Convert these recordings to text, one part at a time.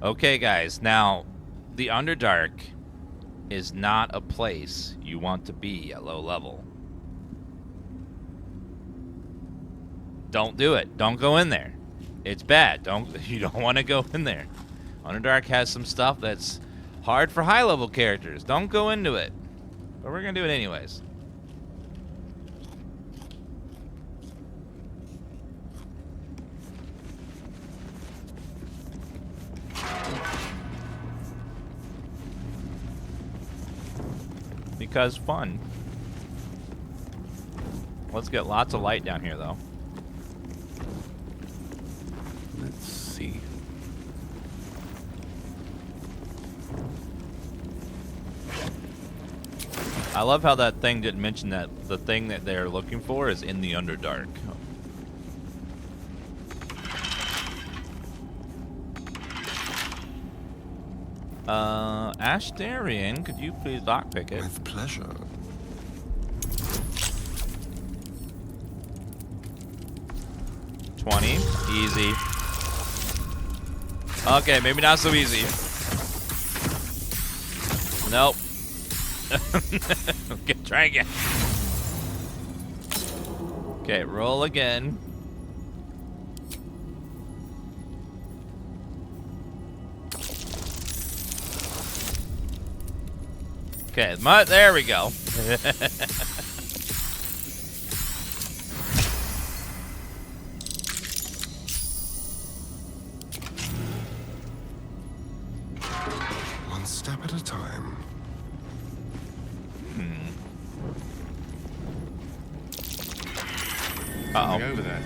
Okay, guys. Now, the Underdark is not a place you want to be at low level. Don't do it. Don't go in there. It's bad. You don't want to go in there. Underdark has some stuff that's hard for high level characters. Don't go into it. But we're gonna do it anyways. Because fun. Let's get lots of light down here, though. Let's see. I love how that thing didn't mention that the thing that they're looking for is in the Underdark. Ashtarian, could you please lockpick it? With pleasure. Easy. Okay, maybe not so easy. Nope. Okay, try again. Okay, roll again. Okay, there we go. One step at a time. Uh-oh. Over there.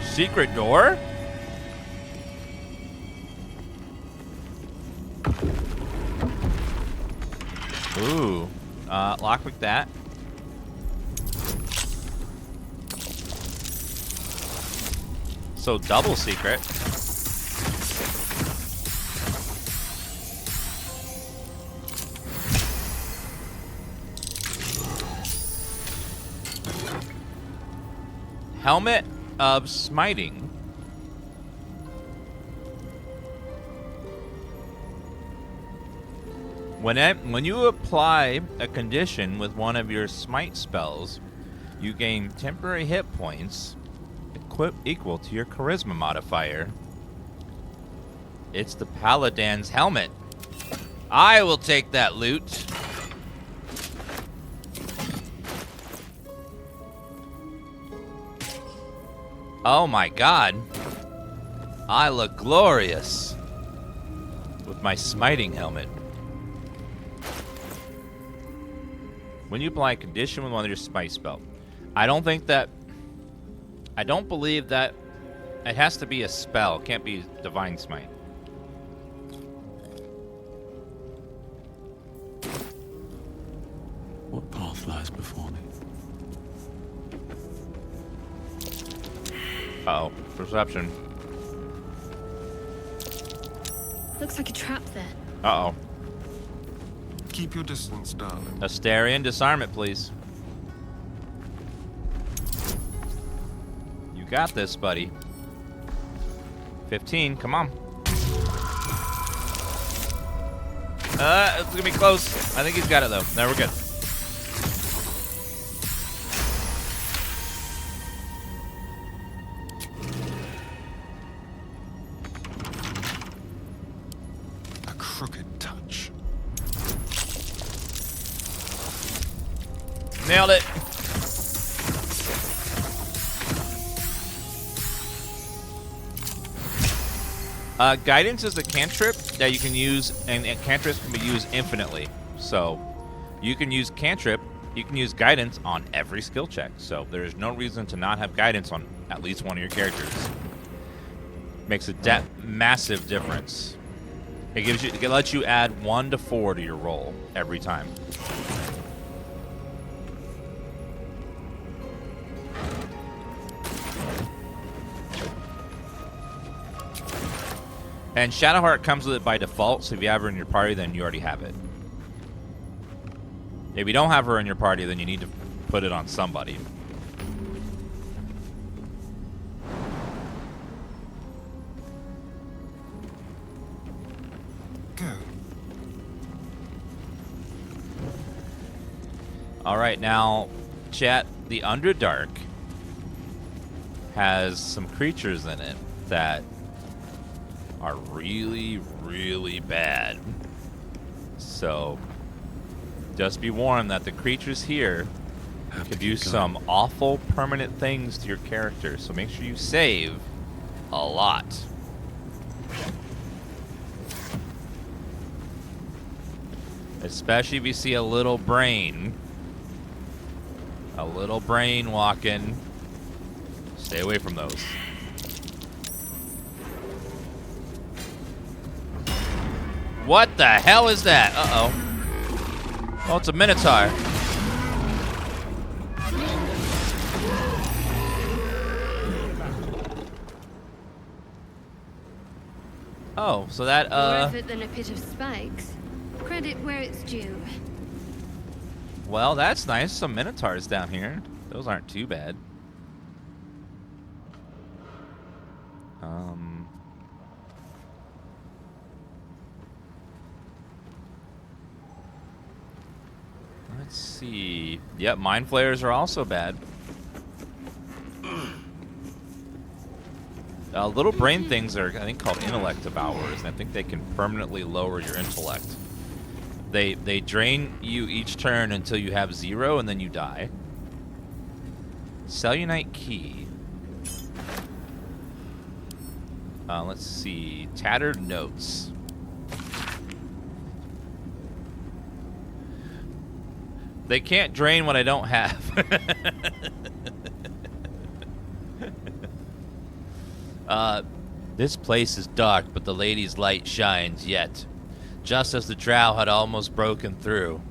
Secret door? Ooh. Lockpick that. So double secret. Helmet of Smiting. When you apply a condition with one of your smite spells, you gain temporary hit points equal to your charisma modifier. It's the Paladin's helmet. I will take that loot. Oh my god. I look glorious with my smiting helmet. When you apply a condition with one of your smite spell, I don't believe that it has to be a spell. It can't be divine smite. What path lies before me? Uh-oh. Perception. Looks like a trap there. Uh-oh. Keep your distance, darling. Astarian, disarm it, please. You got this, buddy. 15, come on. It's gonna be close. I think he's got it, though. No, we're good. A crooked touch. Nailed it. Guidance is a cantrip that you can use, and cantrips can be used infinitely. So you can use cantrip, you can use guidance on every skill check. So there's no reason to not have guidance on at least one of your characters. Makes a massive difference. It lets you add 1 to 4 to your roll every time. And Shadowheart comes with it by default, so if you have her in your party, then you already have it. If you don't have her in your party, then you need to put it on somebody. Go. All right, now, chat, the Underdark has some creatures in it that are really, really bad. So, just be warned that the creatures here could do some awful permanent things to your character. So make sure you save a lot. Especially if you see a little brain. A little brain walking. Stay away from those. What the hell is that? Uh-oh. Oh, it's a Minotaur. Oh, so that, More effort than a pit of spikes. Credit where it's due. Well, that's nice. Some Minotaurs down here. Those aren't too bad. Let's see. Yep, Mind Flayers are also bad. Little brain things are, I think, called intellect devourers, and I think they can permanently lower your intellect. They drain you each turn until you have 0, and then you die. Cellunite Key. Let's see. Tattered Notes. They can't drain what I don't have. This place is dark, but the lady's light shines yet. Just as the drow had almost broken through.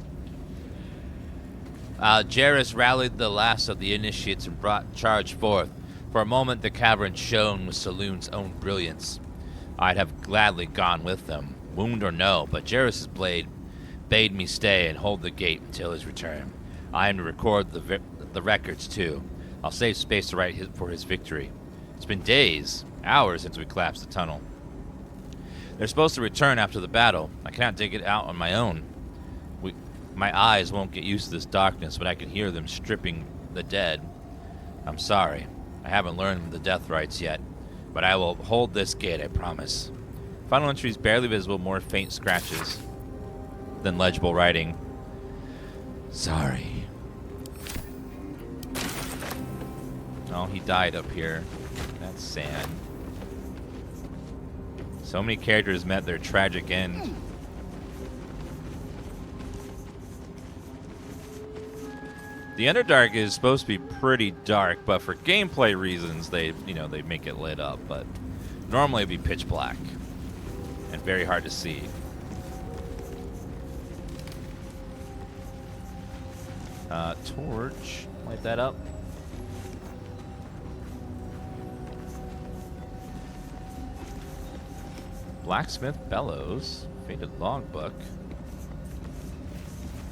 Jairus rallied the last of the initiates and brought charge forth. For a moment, the cavern shone with Saloon's own brilliance. I'd have gladly gone with them, wound or no, but Jairus' blade bade me stay and hold the gate until his return. I am to record the records, too. I'll save space to write for his victory. It's been days, hours since we collapsed the tunnel. They're supposed to return after the battle. I cannot dig it out on my own. My eyes won't get used to this darkness, but I can hear them stripping the dead. I'm sorry. I haven't learned the death rites yet, but I will hold this gate, I promise. Final entry is barely visible, more faint scratches than legible writing. Sorry. Oh, he died up here. That's sad. So many characters met their tragic end. The Underdark is supposed to be pretty dark, but for gameplay reasons, they make it lit up. But normally it'd be pitch black and very hard to see. Torch, light that up. Blacksmith Bellows, Faded Logbook,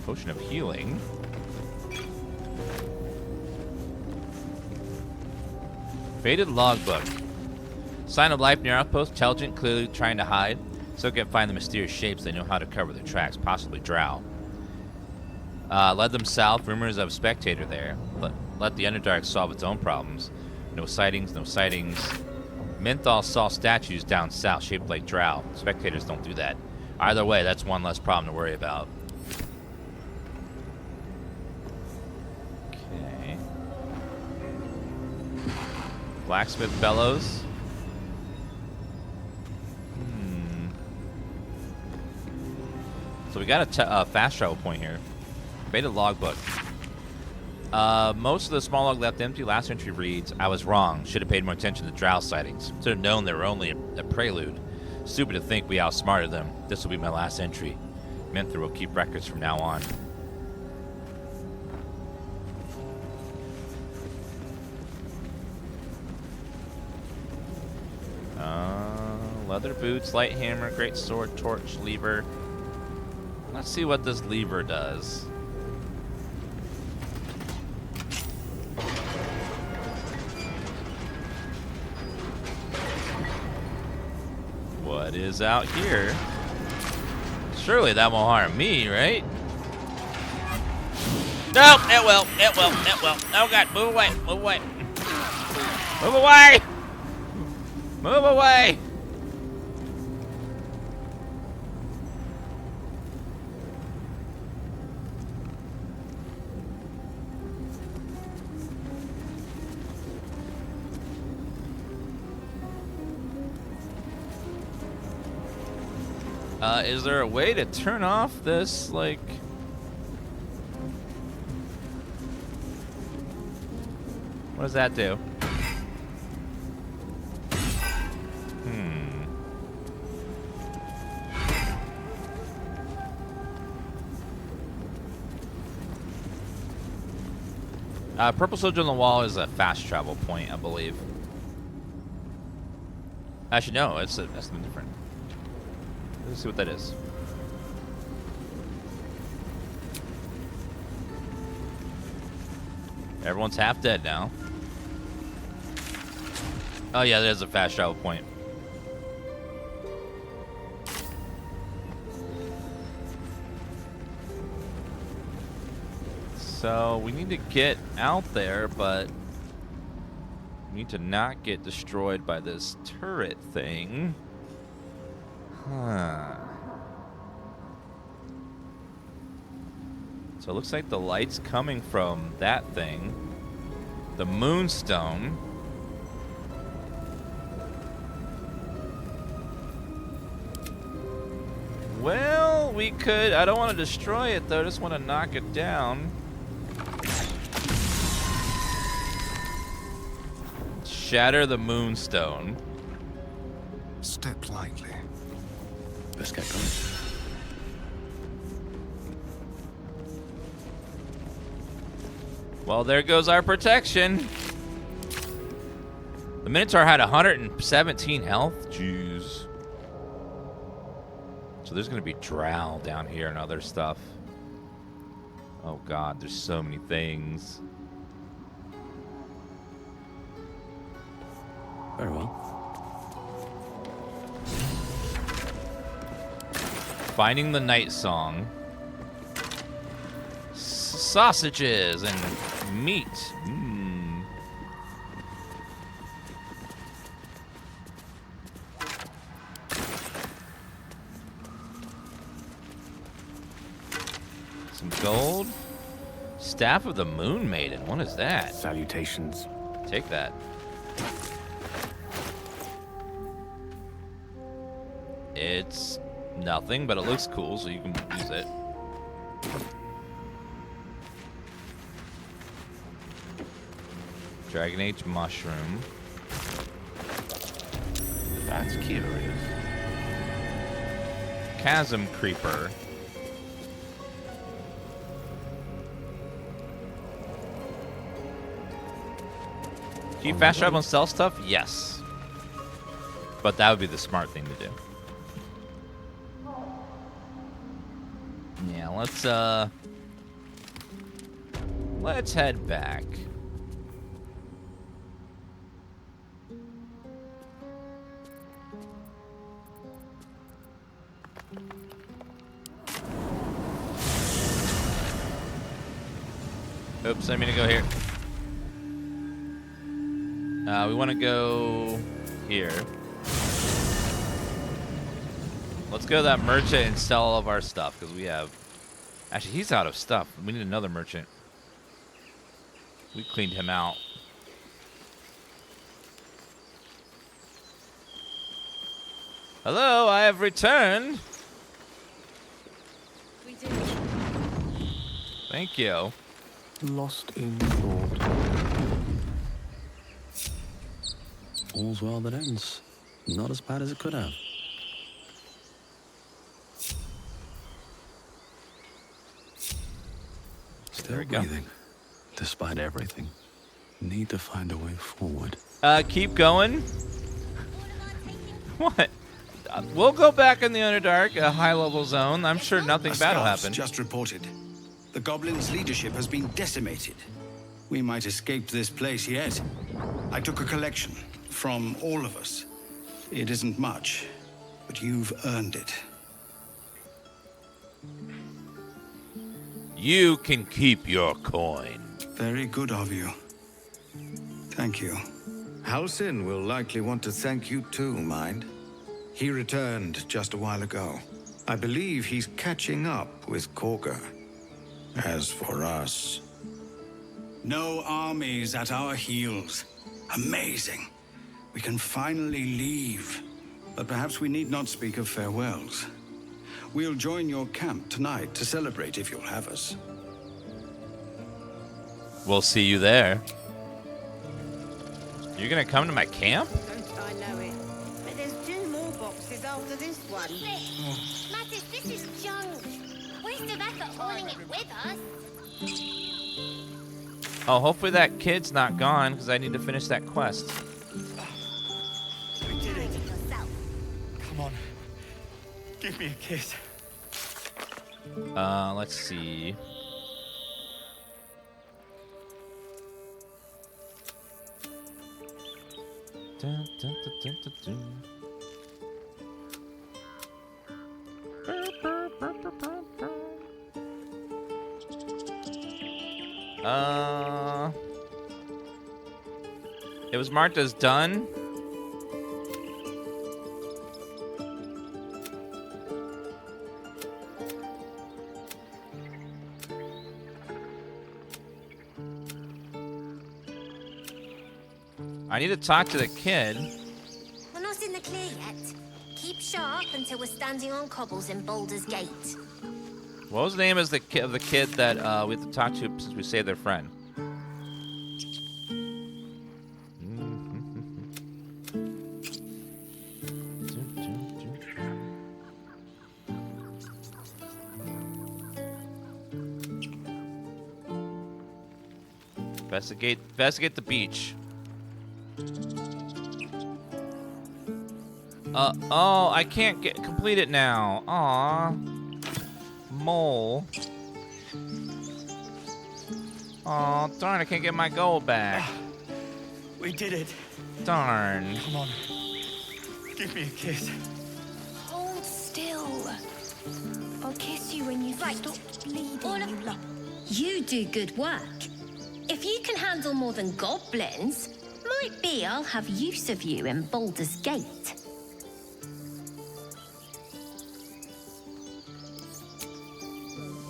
Potion of Healing. Faded Logbook. Sign of life near outpost, intelligent, clearly trying to hide. So can find the mysterious shapes, they know how to cover their tracks, possibly drow. Led them south, rumors of spectator there. Let the Underdark solve its own problems. No sightings, no sightings. Menthol saw statues down south shaped like drow. Spectators don't do that. Either way, that's one less problem to worry about. Okay. Blacksmith Bellows. So we got a fast travel point here. Faded Logbook. Most of the small log left empty. Last entry reads, I was wrong. Should have paid more attention to drow sightings. Should have known they were only a prelude. Stupid to think we outsmarted them. This will be my last entry. Menther will keep records from now on. Leather boots, light hammer, great sword, torch, lever. Let's see what this lever does. What is out here? Surely that won't harm me, right? No, it will. It will. It will. Oh god, move away. Move away. Move away. Move away. Is there a way to turn off this, like... What does that do? Purple soldier on the wall is a fast travel point, I believe. Actually, no, that's something different. Let's see what that is. Everyone's half dead now. Oh yeah, there's a fast travel point. So we need to get out there, but we need to not get destroyed by this turret thing. Huh. So it looks like the light's coming from that thing. The moonstone. Well, we could... I don't want to destroy it, though. I just want to knock it down. Shatter the moonstone. Step lightly. Let's get going. Well, there goes our protection. The Minotaur had 117 health. Jeez. So there's going to be drow down here and other stuff. Oh, God. There's so many things. Very well. Finding the night song. Sausages and meat. Mmm. Some gold. Staff of the Moon Maiden. What is that? Salutations. Take that. It's nothing, but it looks cool, so you can use it. Dragon Age mushroom. That's curious. Chasm creeper. Can you fast travel and sell stuff? Yes. But that would be the smart thing to do. Yeah, let's head back. Oops, I mean to go here. We want to go here. Let's go to that merchant and sell all of our stuff, because we have... Actually, he's out of stuff. We need another merchant. We cleaned him out. Hello, I have returned. We did. Thank you. Lost in thought. All's well that ends. Not as bad as it could have. Still we go. breathing, despite everything. Need to find a way forward. Keep going. What? We'll go back in the Underdark, a high-level zone. I'm sure nothing bad will happen. Just reported. The Goblins' leadership has been decimated. We might escape this place yet. I took a collection from all of us. It isn't much, but you've earned it. You can keep your coin. Very good of you. Thank you. Halsin will likely want to thank you too, mind. He returned just a while ago. I believe he's catching up with Korga. As for us... No armies at our heels. Amazing. We can finally leave. But perhaps we need not speak of farewells. We'll join your camp tonight to celebrate if you'll have us. We'll see you there. You're gonna come to my camp? Don't I know it? But there's 2 more boxes after this one. Mattis, this is junk. Waste of effort hauling it with us. Oh, hopefully that kid's not gone, because I need to finish that quest. We did it. Yourself. Come on. Give me a kiss. Let's see. Dun, dun, dun, dun, dun, dun. It was marked as done. I need to talk to the kid. We're not in the clear yet. Keep sharp until we're standing on cobbles in Baldur's Gate. What was the name of the kid that we have to talk to since we saved their friend? Investigate the beach. Oh, I can't complete it now. Aw. Mole. Aw, darn, I can't get my gold back. We did it. Darn. Come on. Give me a kiss. Hold still. I'll kiss you when you've stopped bleeding, you lot. You do good work. If you can handle more than goblins, might be I'll have use of you in Baldur's Gate.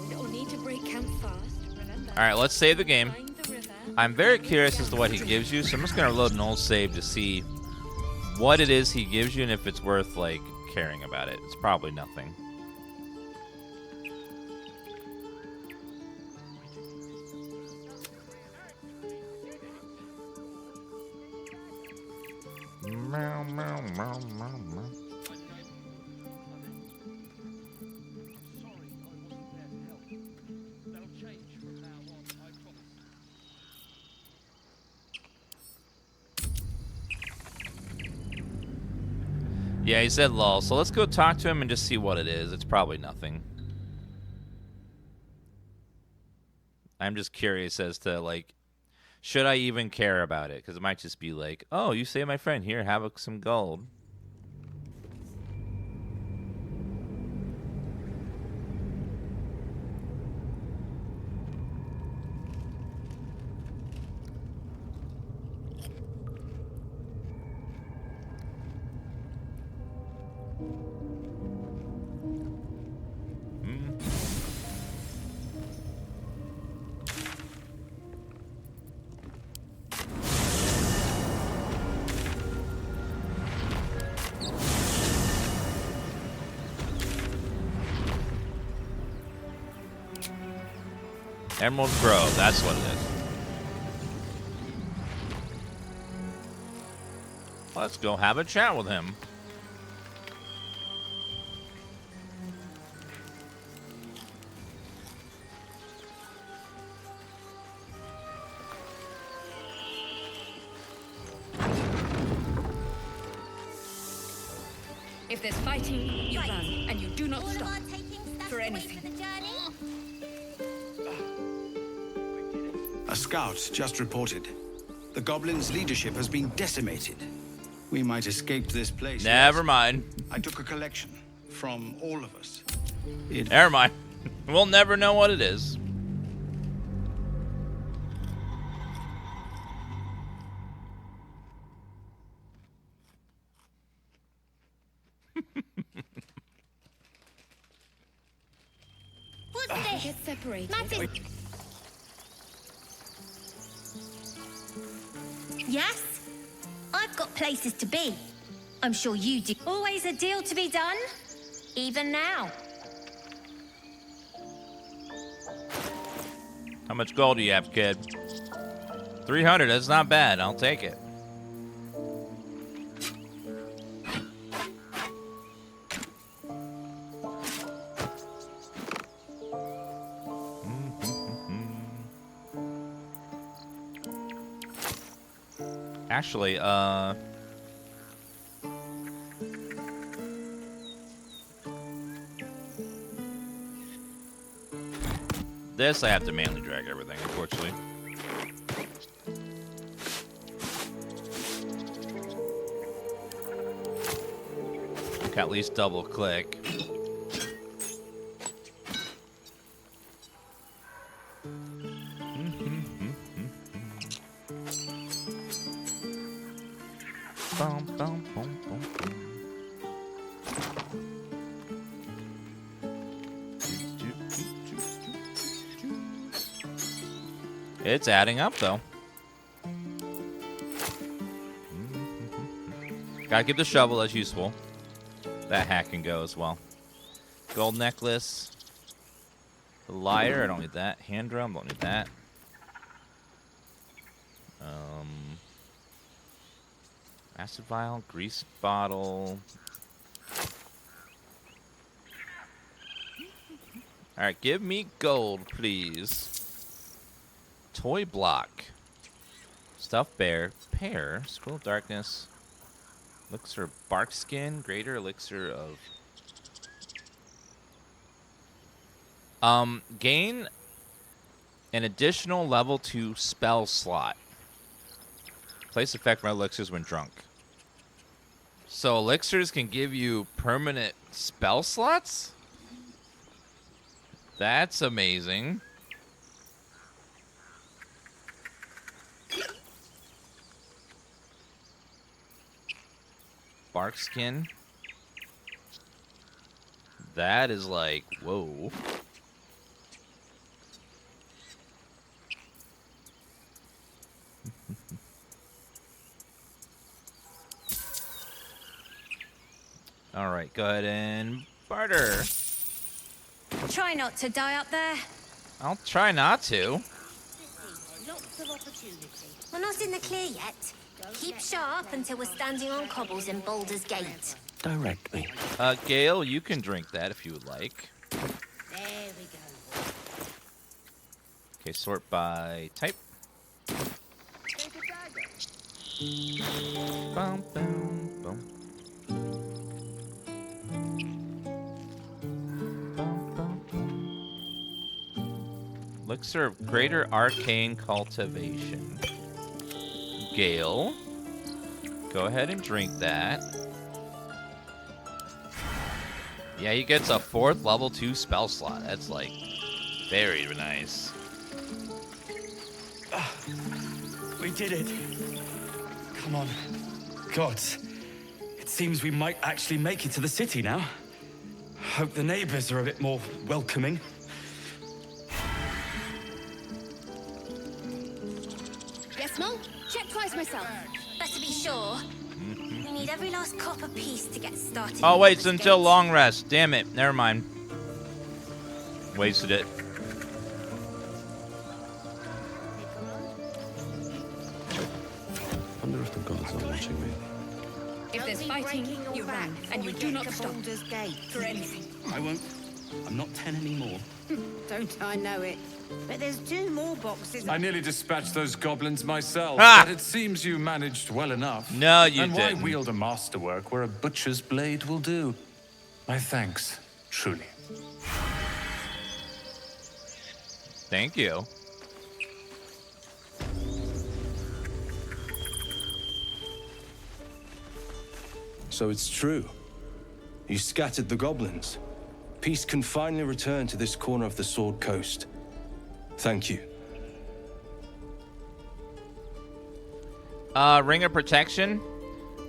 You'll need to break camp fast. Remember. All right, let's save the game. Find the river. I'm very curious as to what he gives you, so I'm just gonna load an old save to see what it is he gives you and if it's worth like caring about it. It's probably nothing. Meow, meow, meow, meow, meow. Yeah, he said lol, so let's go talk to him and just see what it is. It's probably nothing. I'm just curious as to, like, should I even care about it? Because it might just be like, oh, you saved my friend. Here, have some gold. Emerald Grove, that's what it is. Let's go have a chat with him. If there's fighting, you run, and you do not All stop. of our taking stuff for away anything. for the journey? A scout just reported. The goblins' leadership has been decimated. We might escape this place. Never mind. I took a collection from all of us. Never mind. We'll never know what it is. What's this? Get separated. Martin. Yes? I've got places to be. I'm sure you do. Always a deal to be done. Even now. How much gold do you have, kid? 300. That's not bad. I'll take it. Actually, this I have to manually drag everything, unfortunately. Can at least double click. Bum, bum, bum, bum, bum. It's adding up, though. Gotta keep the shovel, that's useful. That hat can go as well. Gold necklace. The lyre, I don't need that. Hand drum, don't need that. Acid vial, grease bottle. Alright, give me gold, please. Toy block. Stuffed bear. Pear. Scroll of darkness. Elixir of bark skin. Greater elixir of... gain an additional level 2 spell slot. Place effect from elixirs when drunk. So elixirs can give you permanent spell slots? That's amazing. Bark skin. That is like, whoa. All right, go ahead and barter. Try not to die up there. I'll try not to. Lots of opportunity. We're not in the clear yet. Keep sharp until we're standing on cobbles in Baldur's Gate. Direct me. Gale, you can drink that if you would like. There we go. Okay, sort by type. Bum, bum, bum. Bum, bum, bum. Elixir of Greater Arcane Cultivation. Gale, go ahead and drink that. Yeah, he gets a 4th level 2 spell slot. That's like very nice. We did it. Come on. Gods. It seems we might actually make it to the city now. Hope the neighbors are a bit more welcoming. Yes, Mom? Check twice myself. Better be sure. We need every last copper piece to get started. Oh, in wait, it's Baldur's until Gate. long rest. Damn it. Never mind. Wasted it. Wonder if the gods are watching me. If there's fighting, you run, and you do not stop Baldur's Gate. for anything. I won't. I'm not 10 anymore. Don't I know it? But there's 2 more boxes. I nearly dispatched those goblins myself, Ah! but it seems you managed well enough. No, you and didn't. why wield a masterwork where a butcher's blade will do? My thanks, truly. Thank you. So it's true. You scattered the goblins. peace can finally return to this corner of the Sword Coast. Thank you. Ring of Protection.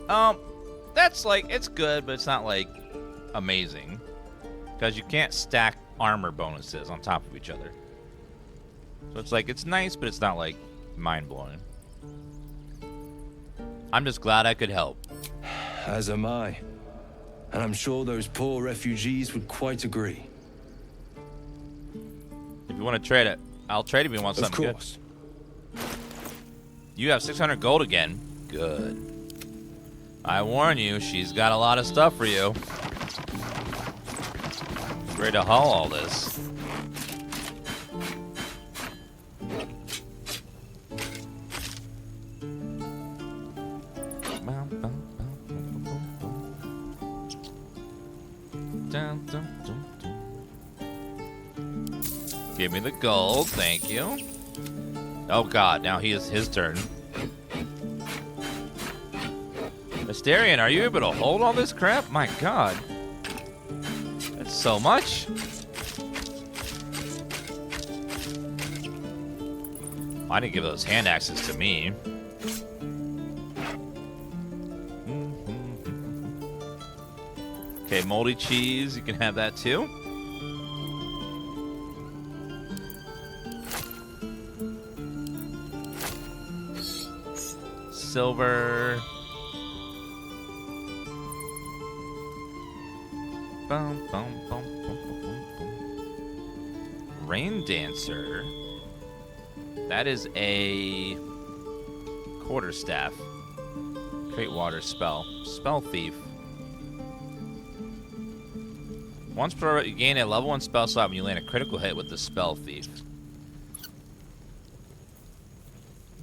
That's like, it's good, but it's not like amazing. Because you can't stack armor bonuses on top of each other. So it's like, it's nice, but it's not like mind-blowing. I'm just glad I could help. As am I. And I'm sure those poor refugees would quite agree. If you want to trade it, I'll trade if you want something good. Of course. You have 600 gold again. Good. I warn you, she's got a lot of stuff for you. She's ready to haul all this. Give me the gold, thank you. Oh god, now his turn. Mysterian, are you able to hold all this crap? My god. That's so much. I didn't give those hand axes to me. Okay, moldy cheese, you can have that too. Silver. Bum, bum, bum, bum, bum, bum. Rain Dancer. That is a quarterstaff. Create water spell. Spell Thief. Once per you gain a level 1 spell slot when you land a critical hit with the Spell Thief.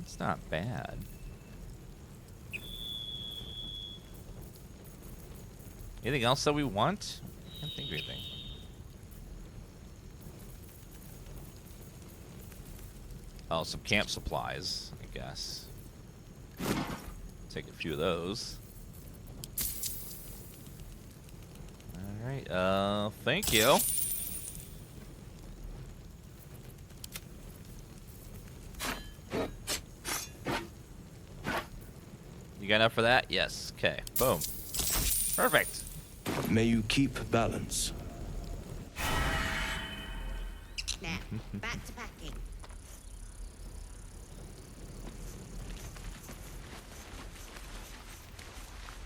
It's not bad. Anything else that we want? I can't think of anything. Oh, some camp supplies, I guess. Take a few of those. Alright, thank you. You got enough for that? Yes. Okay. Boom. Perfect. May you keep balance. Now, back to packing.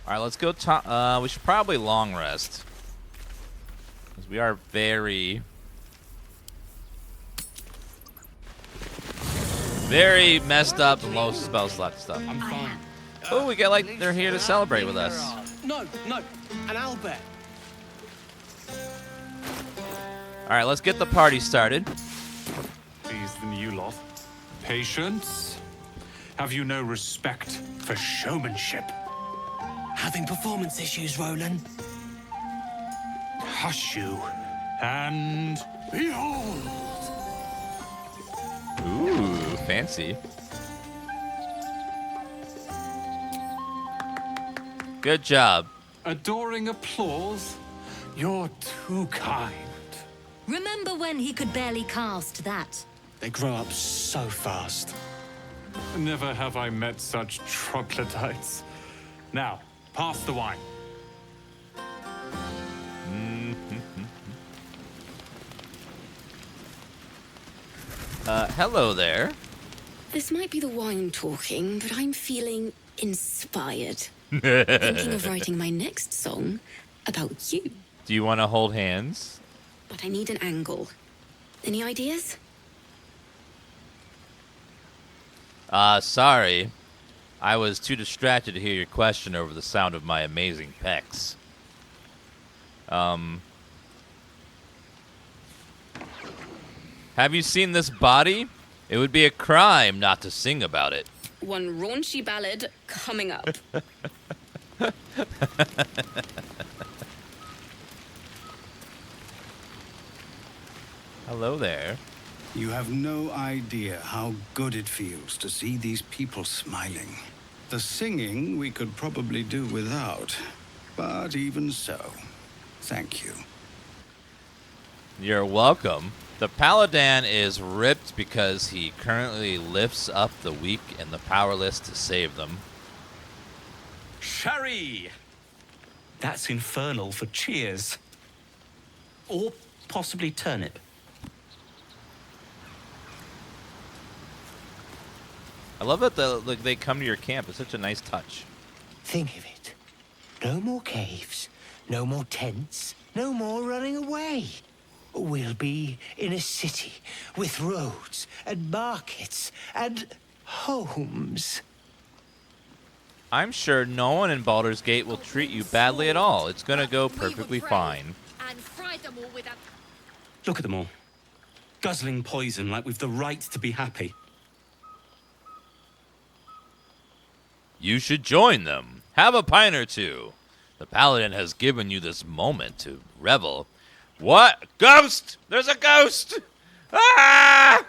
Alright, let's go we should probably long rest. Because we are very messed up and low spell slot stuff. I'm fine. Oh, we get like they're here to celebrate with us. No, an owlbear. Alright, let's get the party started. Please, the new lot. Patience? Have you no respect for showmanship? Having performance issues, Roland. Hush you, and behold! Ooh, fancy. Good job. Adoring applause? You're too kind. Remember when he could barely cast that? They grow up so fast. Never have I met such troglodytes. Now, pass the wine. Hello there. This might be the wine talking, but I'm feeling inspired. Thinking of writing my next song about you. Do you want to hold hands? But I need an angle. Any ideas? Sorry. I was too distracted to hear your question over the sound of my amazing pecs. Have you seen this body? It would be a crime not to sing about it. One raunchy ballad coming up. Hello there. You have no idea how good it feels to see these people smiling. The singing we could probably do without, but even so, thank you. You're welcome. The Paladin is ripped because he currently lifts up the weak and the powerless to save them. Sherry! That's infernal for cheers. Or possibly turnip. I love that they come to your camp. It's such a nice touch. Think of it. No more caves, no more tents, no more running away. We'll be in a city with roads and markets and homes. I'm sure no one in Baldur's Gate will treat you badly at all. It's gonna go perfectly fine. And fry them all with a... Look at them all. Guzzling poison like we've the right to be happy. You should join them. Have a pint or two. The Paladin has given you this moment to revel. What? Ghost! There's a ghost! Ah!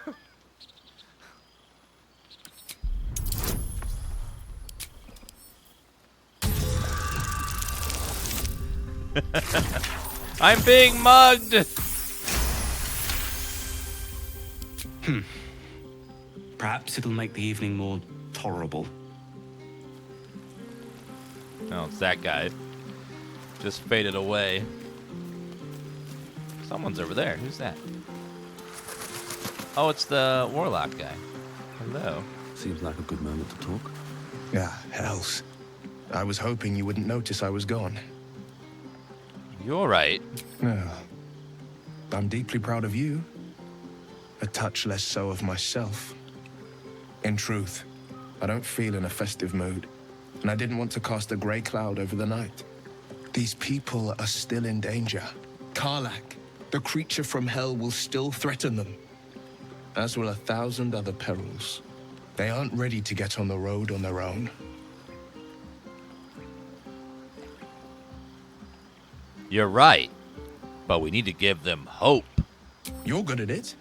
I'm being mugged! Perhaps it'll make the evening more tolerable. Oh, it's that guy. Just faded away. Someone's over there. Who's that? Oh, it's the Warlock guy. Hello. Seems like a good moment to talk. Yeah, hells. I was hoping you wouldn't notice I was gone. You're right. No. I'm deeply proud of you. A touch less so of myself. In truth, I don't feel in a festive mood, and I didn't want to cast a grey cloud over the night. These people are still in danger. Karlak, the creature from hell, will still threaten them, as will 1,000 other perils. They aren't ready to get on the road on their own. You're right. But we need to give them hope. You're good at it.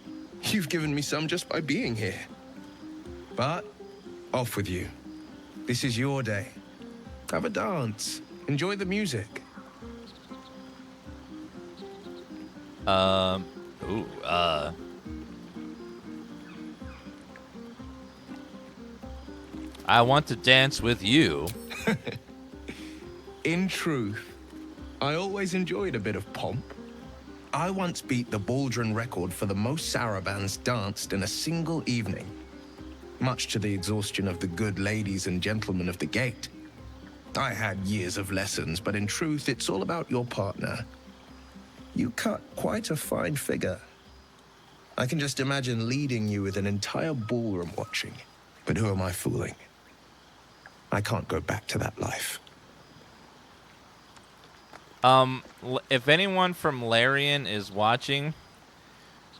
You've given me some just by being here. But, off with you. This is your day. Have a dance. Enjoy the music. I want to dance with you. In truth, I always enjoyed a bit of pomp. I once beat the Baldrin record for the most sarabands danced in a single evening, much to the exhaustion of the good ladies and gentlemen of the gate. I had years of lessons, but in truth, it's all about your partner. You cut quite a fine figure. I can just imagine leading you with an entire ballroom watching. But who am I fooling? I can't go back to that life. If anyone from Larian is watching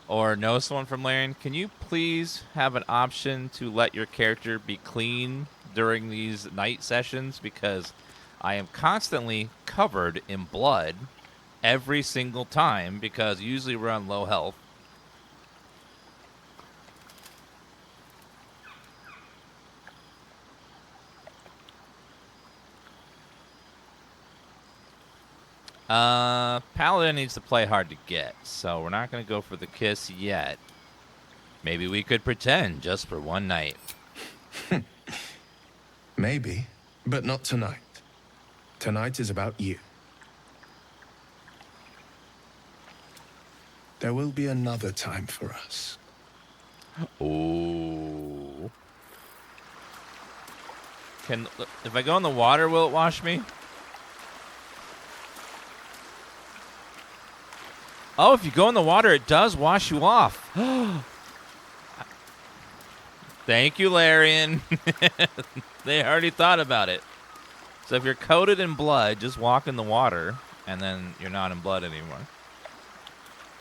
or knows someone from Larian, can you please have an option to let your character be clean during these night sessions? Because I am constantly covered in blood every single time because usually we're on low health. Paladin needs to play hard to get, so we're not going to go for the kiss yet. Maybe we could pretend just for one night. Maybe, but not tonight. Tonight is about you. There will be another time for us. Ooh. If I go in the water, will it wash me? Oh, if you go in the water, it does wash you off. Thank you, Larian. They already thought about it. So if you're coated in blood, just walk in the water, and then you're not in blood anymore.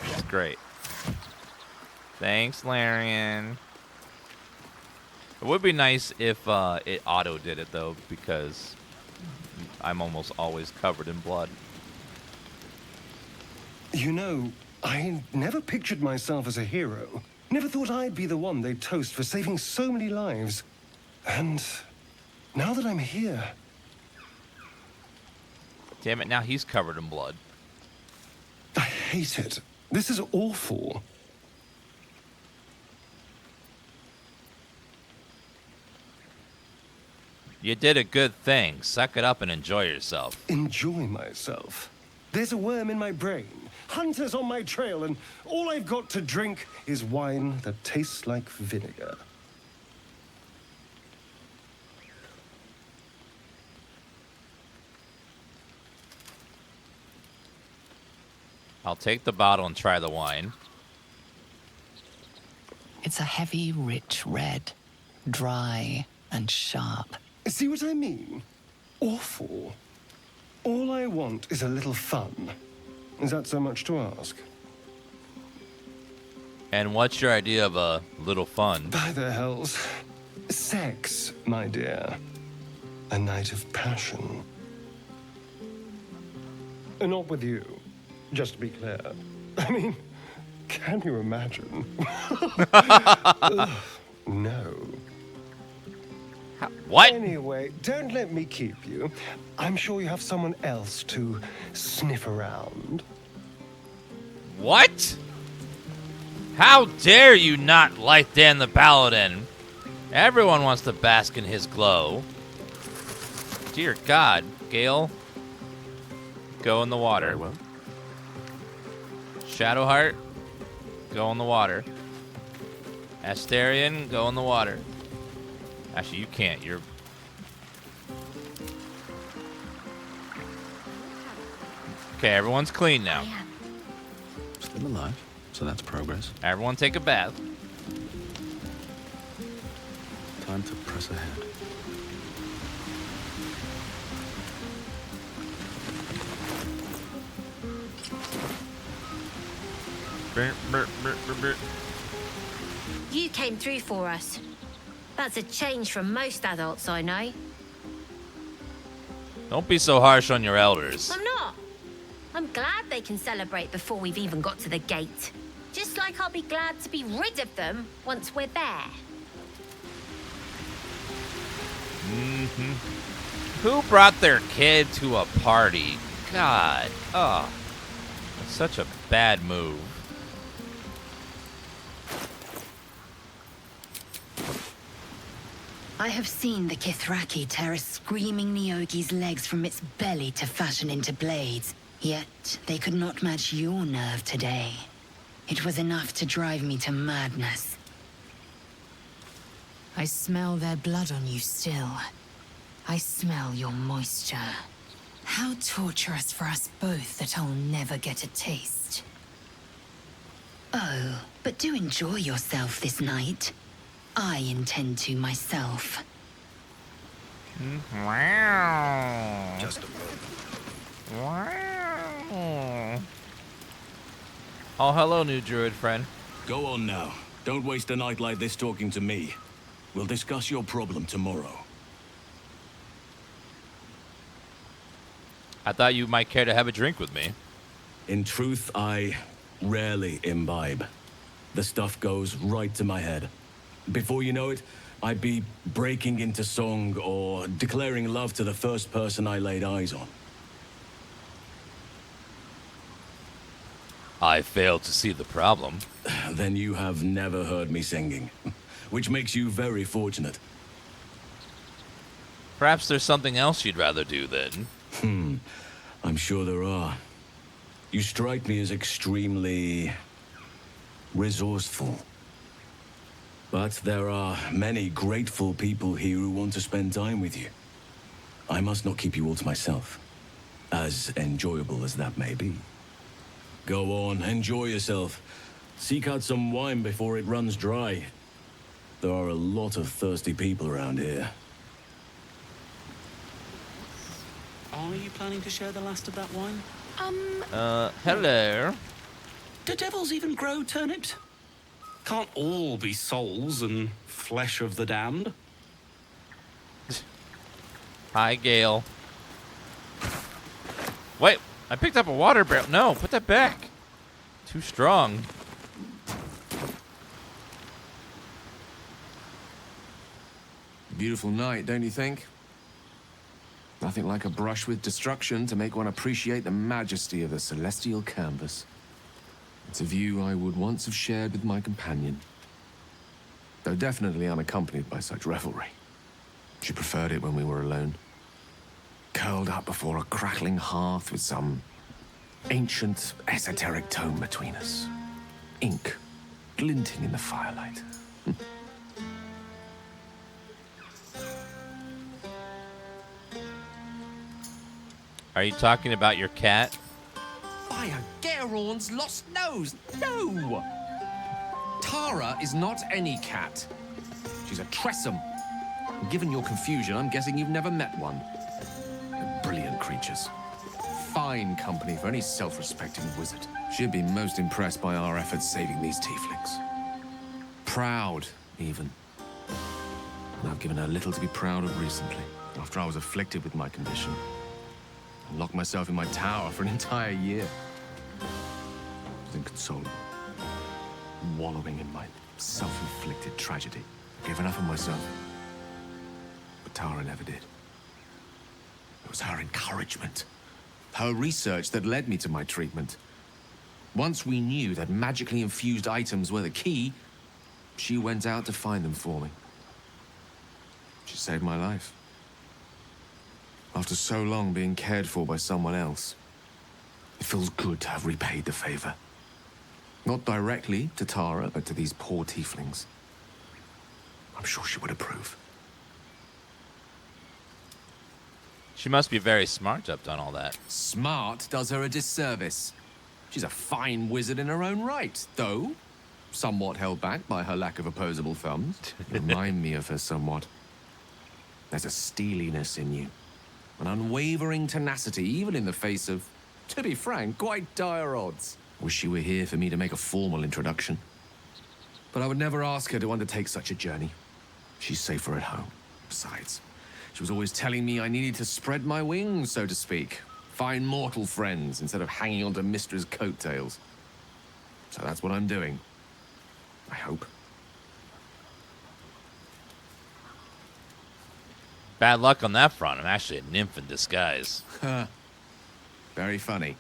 That's great. Thanks, Larian. It would be nice if it auto did it, though, because I'm almost always covered in blood. You know, I never pictured myself as a hero. Never thought I'd be the one they'd toast for saving so many lives. And now that I'm here... Damn it, now he's covered in blood. I hate it. This is awful. You did a good thing. Suck it up and enjoy yourself. Enjoy myself. There's a worm in my brain, hunters on my trail, and all I've got to drink is wine that tastes like vinegar. I'll take the bottle and try the wine. It's a heavy, rich red, dry and sharp. See what I mean? Awful. All I want is a little fun. Is that so much to ask? And what's your idea of a little fun? By the hells. Sex, my dear. A night of passion. And not with you, just to be clear. I mean, can you imagine? Ugh, no. What? Anyway, don't let me keep you. I'm sure you have someone else to sniff around. What? How dare you not like Dan the Paladin? Everyone wants to bask in his glow. Dear God, Gale. Go in the water. Very well. Shadowheart, go in the water. Asterion, go in the water. Actually, you can't. You're... Okay, everyone's clean now. Still alive, so that's progress. Everyone take a bath. Time to press ahead. You came through for us. That's a change from most adults I know. Don't be so harsh on your elders. I'm not. I'm glad they can celebrate before we've even got to the gate. Just like I'll be glad to be rid of them once we're there. Who brought their kid to a party? God. Oh. That's such a bad move. I have seen the Kithraki tear a screaming Neogi's legs from its belly to fashion into blades. Yet they could not match your nerve today. It was enough to drive me to madness. I smell their blood on you still. I smell your moisture. How torturous for us both that I'll never get a taste. Oh, but do enjoy yourself this night. I intend to myself. Wow. Just a moment. Wow. Oh, hello, new druid friend. Go on now. Don't waste a night like this talking to me. We'll discuss your problem tomorrow. I thought you might care to have a drink with me. In truth, I rarely imbibe. The stuff goes right to my head. Before you know it, I'd be breaking into song or declaring love to the first person I laid eyes on. I fail to see the problem. Then you have never heard me singing, which makes you very fortunate. Perhaps there's something else you'd rather do then. I'm sure there are. You strike me as extremely resourceful. But there are many grateful people here who want to spend time with you. I must not keep you all to myself, as enjoyable as that may be. Go on, enjoy yourself. Seek out some wine before it runs dry. There are a lot of thirsty people around here. Are you planning to share the last of that wine? Hello. Do devils even grow turnips? Can't all be souls and flesh of the damned. Hi, Gale. Wait, I picked up a water barrel. No, put that back. Too strong. Beautiful night, don't you think? Nothing like a brush with destruction to make one appreciate the majesty of the celestial canvas. It's a view I would once have shared with my companion, though definitely unaccompanied by such revelry. She preferred it when we were alone, curled up before a crackling hearth with some ancient, esoteric tome between us. Ink glinting in the firelight. Are you talking about your cat? By a Gerorn's lost nose! No! Tara is not any cat. She's a Tressum. Given your confusion, I'm guessing you've never met one. They're brilliant creatures. Fine company for any self-respecting wizard. She'd be most impressed by our efforts saving these tieflings. Proud, even. And I've given her little to be proud of recently, after I was afflicted with my condition. I locked myself in my tower for an entire year. I was inconsolable. Wallowing in my self-inflicted tragedy. I gave enough of myself. But Tara never did. It was her encouragement. Her research that led me to my treatment. Once we knew that magically infused items were the key, she went out to find them for me. She saved my life. After so long being cared for by someone else, it feels good to have repaid the favor. Not directly to Tara, but to these poor tieflings. I'm sure she would approve. She must be very smart to have done all that. Smart does her a disservice. She's a fine wizard in her own right, though somewhat held back by her lack of opposable thumbs. You remind me of her somewhat. There's a steeliness in you. An unwavering tenacity, even in the face of, to be frank, quite dire odds. Wish she were here for me to make a formal introduction. But I would never ask her to undertake such a journey. She's safer at home. Besides, she was always telling me I needed to spread my wings, so to speak. Find mortal friends instead of hanging onto Mistra's coattails. So that's what I'm doing. I hope. Bad luck on that front. I'm actually a nymph in disguise. Very funny.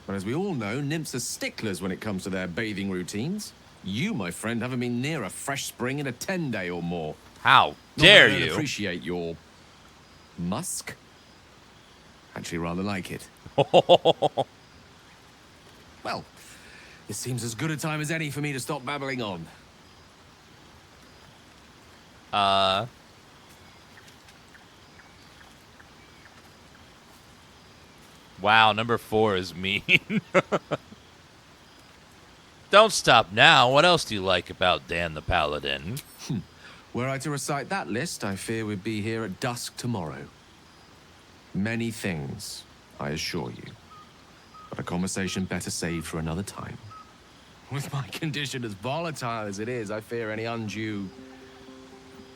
But as we all know, nymphs are sticklers when it comes to their bathing routines. You, my friend, haven't been near a fresh spring in a 10-day or more. How dare Not that I don't you? appreciate your musk. Actually, rather like it. Well, it seems as good a time as any for me to stop babbling on. Wow, number 4 is mean. Don't stop now. What else do you like about Dan the Paladin? Were I to recite that list, I fear we'd be here at dusk tomorrow. Many things, I assure you. But a conversation better saved for another time. With my condition as volatile as it is, I fear any undue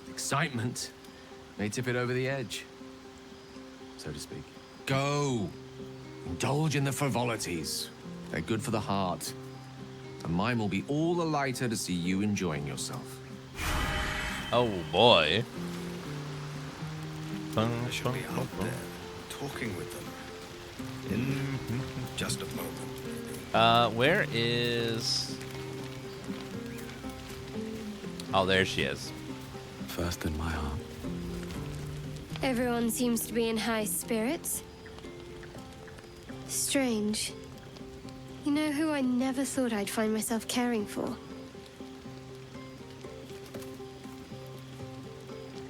excitement may tip it over the edge, so to speak. Go! Indulge in the frivolities. They're good for the heart. And mine will be all the lighter to see you enjoying yourself. Oh, boy. I shall be out there, talking with them. In just a moment. Where is... Oh, there she is. First in my heart. Everyone seems to be in high spirits. Strange. You know who I never thought I'd find myself caring for?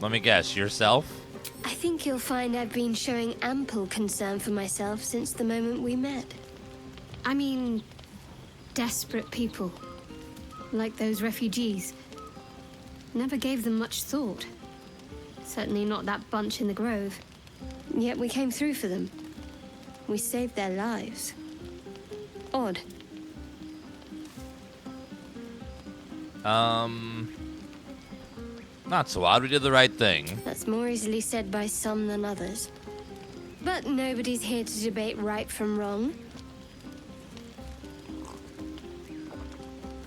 Let me guess, yourself? I think you'll find I've been showing ample concern for myself since the moment we met. I mean, desperate people. Like those refugees. Never gave them much thought. Certainly not that bunch in the grove. Yet we came through for them. We saved their lives. Odd. Not so odd. We did the right thing. That's more easily said by some than others. But nobody's here to debate right from wrong.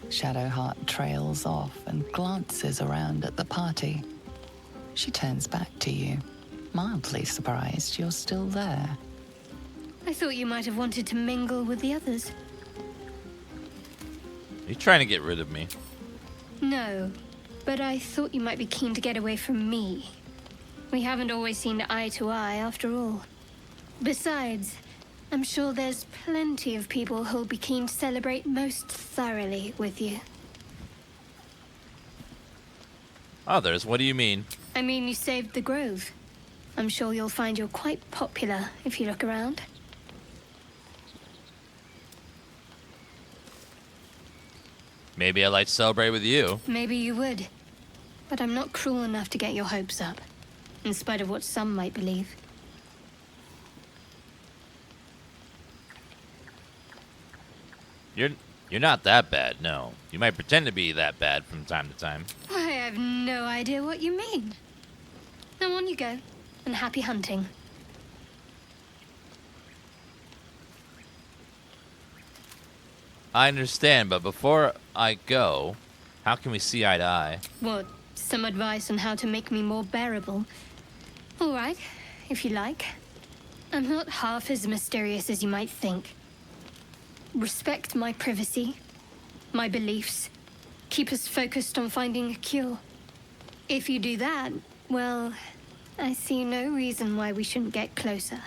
Shadowheart trails off and glances around at the party. She turns back to you, mildly surprised you're still there. I thought you might have wanted to mingle with the others. You trying to get rid of me? No, but I thought you might be keen to get away from me. We haven't always seen eye to eye, after all. Besides, I'm sure there's plenty of people who'll be keen to celebrate most thoroughly with you. Others? What do you mean? I mean, you saved the Grove. I'm sure you'll find you're quite popular if you look around. Maybe I'd like to celebrate with you. Maybe you would. But I'm not cruel enough to get your hopes up, in spite of what some might believe. You're not that bad, no. You might pretend to be that bad from time to time. Why, I have no idea what you mean. Now on you go, and happy hunting. I understand, but before I go, how can we see eye to eye? What, some advice on how to make me more bearable? All right, if you like. I'm not half as mysterious as you might think. Respect my privacy, my beliefs. Keep us focused on finding a cure. If you do that, well, I see no reason why we shouldn't get closer.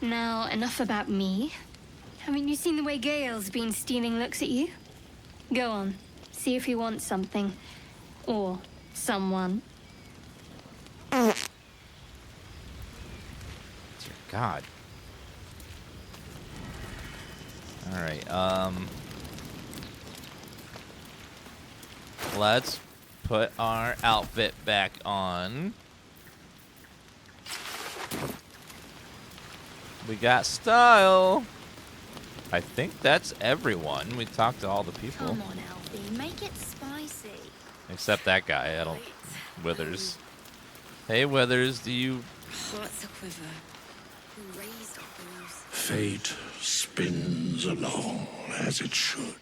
Now, enough about me. Haven't you seen the way Gale's been stealing looks at you? Go on, see if he wants something. Or someone. Dear God. Alright, let's put our outfit back on. We got style. I think that's everyone. We talked to all the people. Come on, Alfie, make it spicy. Except that guy. I don't... Withers. Hey, Withers, do you... Hearts a quiver. Raised bows. Fate spins along as it should.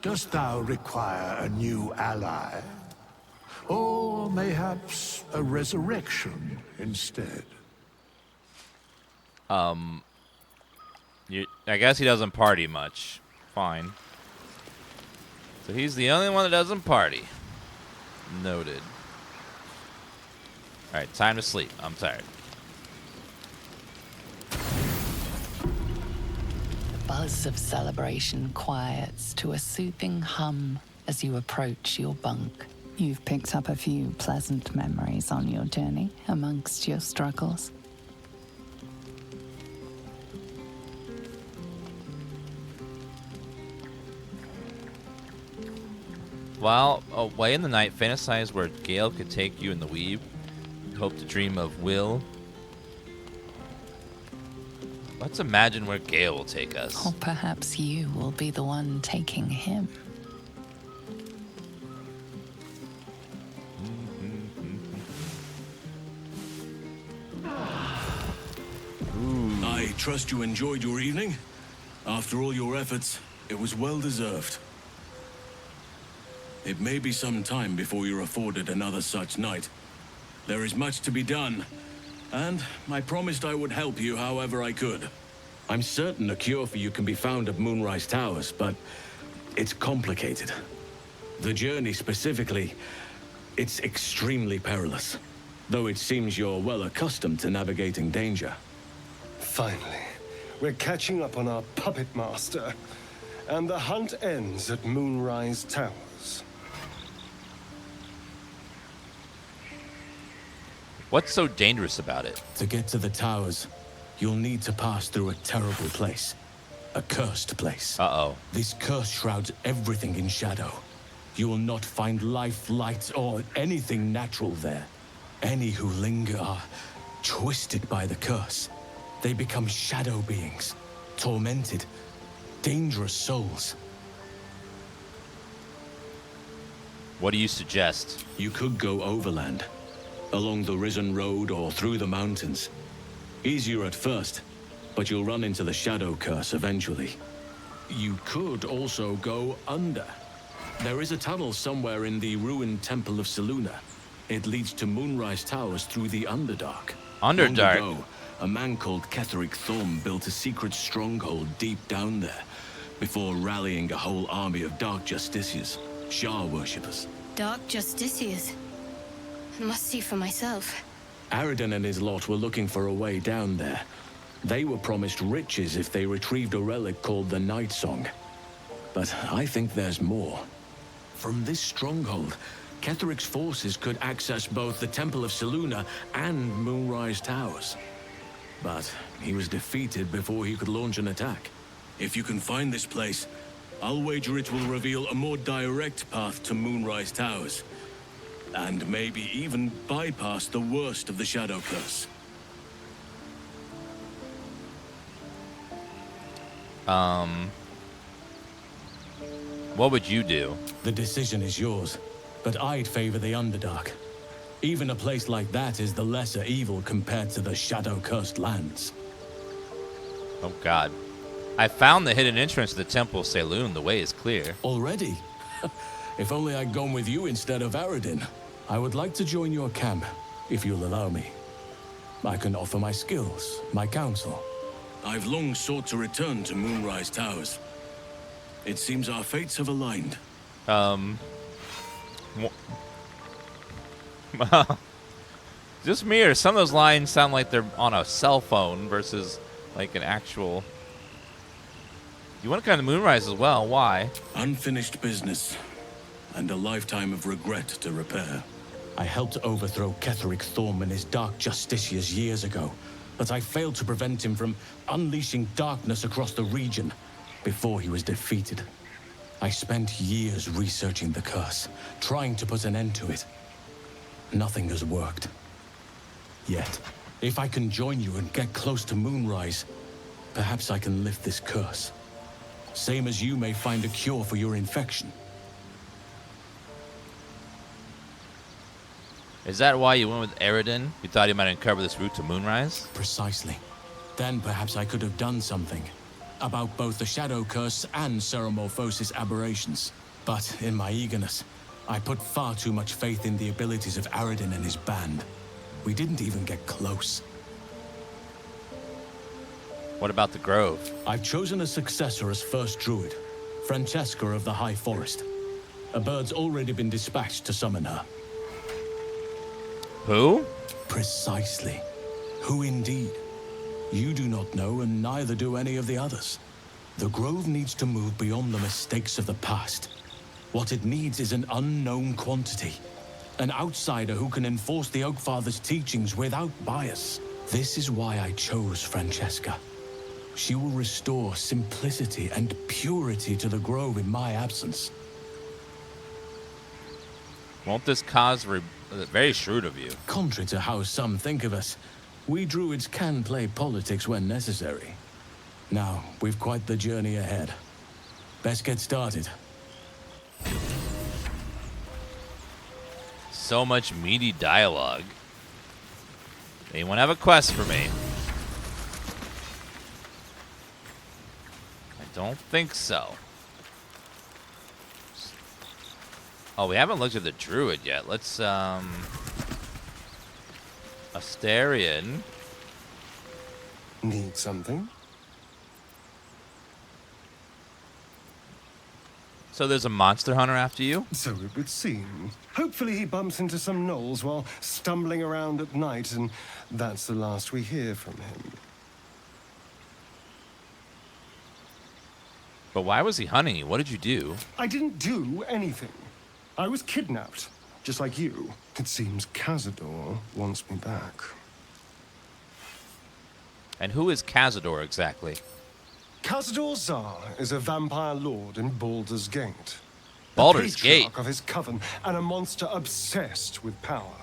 Dost thou require a new ally? Or mayhaps a resurrection instead? I guess he doesn't party much. Fine. So he's the only one that doesn't party. Noted. Alright, time to sleep. I'm tired. The buzz of celebration quiets to a soothing hum as you approach your bunk. You've picked up a few pleasant memories on your journey amongst your struggles. While away in the night, fantasize where Gale could take you in the weave. Hope to dream of Will. Let's imagine where Gale will take us. Or perhaps you will be the one taking him. I trust you enjoyed your evening. After all your efforts, it was well deserved. It may be some time before you're afforded another such night. There is much to be done, and I promised I would help you however I could. I'm certain a cure for you can be found at Moonrise Towers, but it's complicated. The journey specifically, it's extremely perilous, though it seems you're well accustomed to navigating danger. Finally, we're catching up on our puppet master, and the hunt ends at Moonrise Towers. What's so dangerous about it? To get to the towers, you'll need to pass through a terrible place. A cursed place. Uh-oh. This curse shrouds everything in shadow. You will not find life, light, or anything natural there. Any who linger are twisted by the curse. They become shadow beings, tormented, dangerous souls. What do you suggest? You could go overland, along the Risen Road or through the mountains. Easier at first, but you'll run into the shadow curse eventually. You could also go under. There is a tunnel somewhere in the ruined Temple of Selûne. It leads to Moonrise Towers through the Underdark. Underdark? Long ago, a man called Ketheric Thorm built a secret stronghold deep down there. before rallying a whole army of Dark Justiciars, Shah worshippers. Dark Justiciars. Must see for myself. Aradin and his lot were looking for a way down there. They were promised riches if they retrieved a relic called the Night Song. But I think there's more. From this stronghold, Ketheric's forces could access both the Temple of Selûne and Moonrise Towers. But he was defeated before he could launch an attack. If you can find this place, I'll wager it will reveal a more direct path to Moonrise Towers. And maybe even bypass the worst of the Shadow Curse. What would you do? The decision is yours, but I'd favor the Underdark. Even a place like that is the lesser evil compared to the Shadow-cursed lands. Oh god. I found the hidden entrance to the Temple of Selûne. The way is clear. Already? If only I'd gone with you instead of Aradin. I would like to join your camp, if you'll allow me. I can offer my skills, my counsel. I've long sought to return to Moonrise Towers. It seems our fates have aligned. Just me, or some of those lines sound like they're on a cell phone versus like an actual... You want to come to Moonrise as well, why? Unfinished business, and a lifetime of regret to repair. I helped overthrow Ketheric Thorm and his Dark Justiciars years ago, but I failed to prevent him from unleashing darkness across the region before he was defeated. I spent years researching the curse, trying to put an end to it. Nothing has worked. Yet, if I can join you and get close to Moonrise, perhaps I can lift this curse. Same as you may find a cure for your infection. Is that why you went with Aradin? You thought he might uncover this route to Moonrise? Precisely. Then perhaps I could have done something about both the Shadow Curse and Ceramorphosis aberrations. But in my eagerness, I put far too much faith in the abilities of Aradin and his band. We didn't even get close. What about the Grove? I've chosen a successor as first druid, Francesca of the High Forest. A bird's already been dispatched to summon her. Who? Precisely. Who indeed? You do not know, and neither do any of the others. The Grove needs to move beyond the mistakes of the past. What it needs is an unknown quantity. An outsider who can enforce the Oakfather's teachings without bias. This is why I chose Francesca. She will restore simplicity and purity to the Grove in my absence. Won't this cause very shrewd of you? Contrary to how some think of us, we druids can play politics when necessary. Now, we've quite the journey ahead. Best get started. So much meaty dialogue. Anyone have a quest for me? I don't think so. Oh, we haven't looked at the druid yet. Let's, Astarion. Need something? So there's a monster hunter after you? So it would seem. Hopefully he bumps into some gnolls while stumbling around at night, and that's the last we hear from him. But why was he hunting you? What did you do? I didn't do anything. I was kidnapped, just like you. It seems Cazador wants me back. And who is Cazador exactly? Cazador Zar is a vampire lord in Baldur's Gate. Baldur's Gate? The patriarch of his coven, and a monster obsessed with power.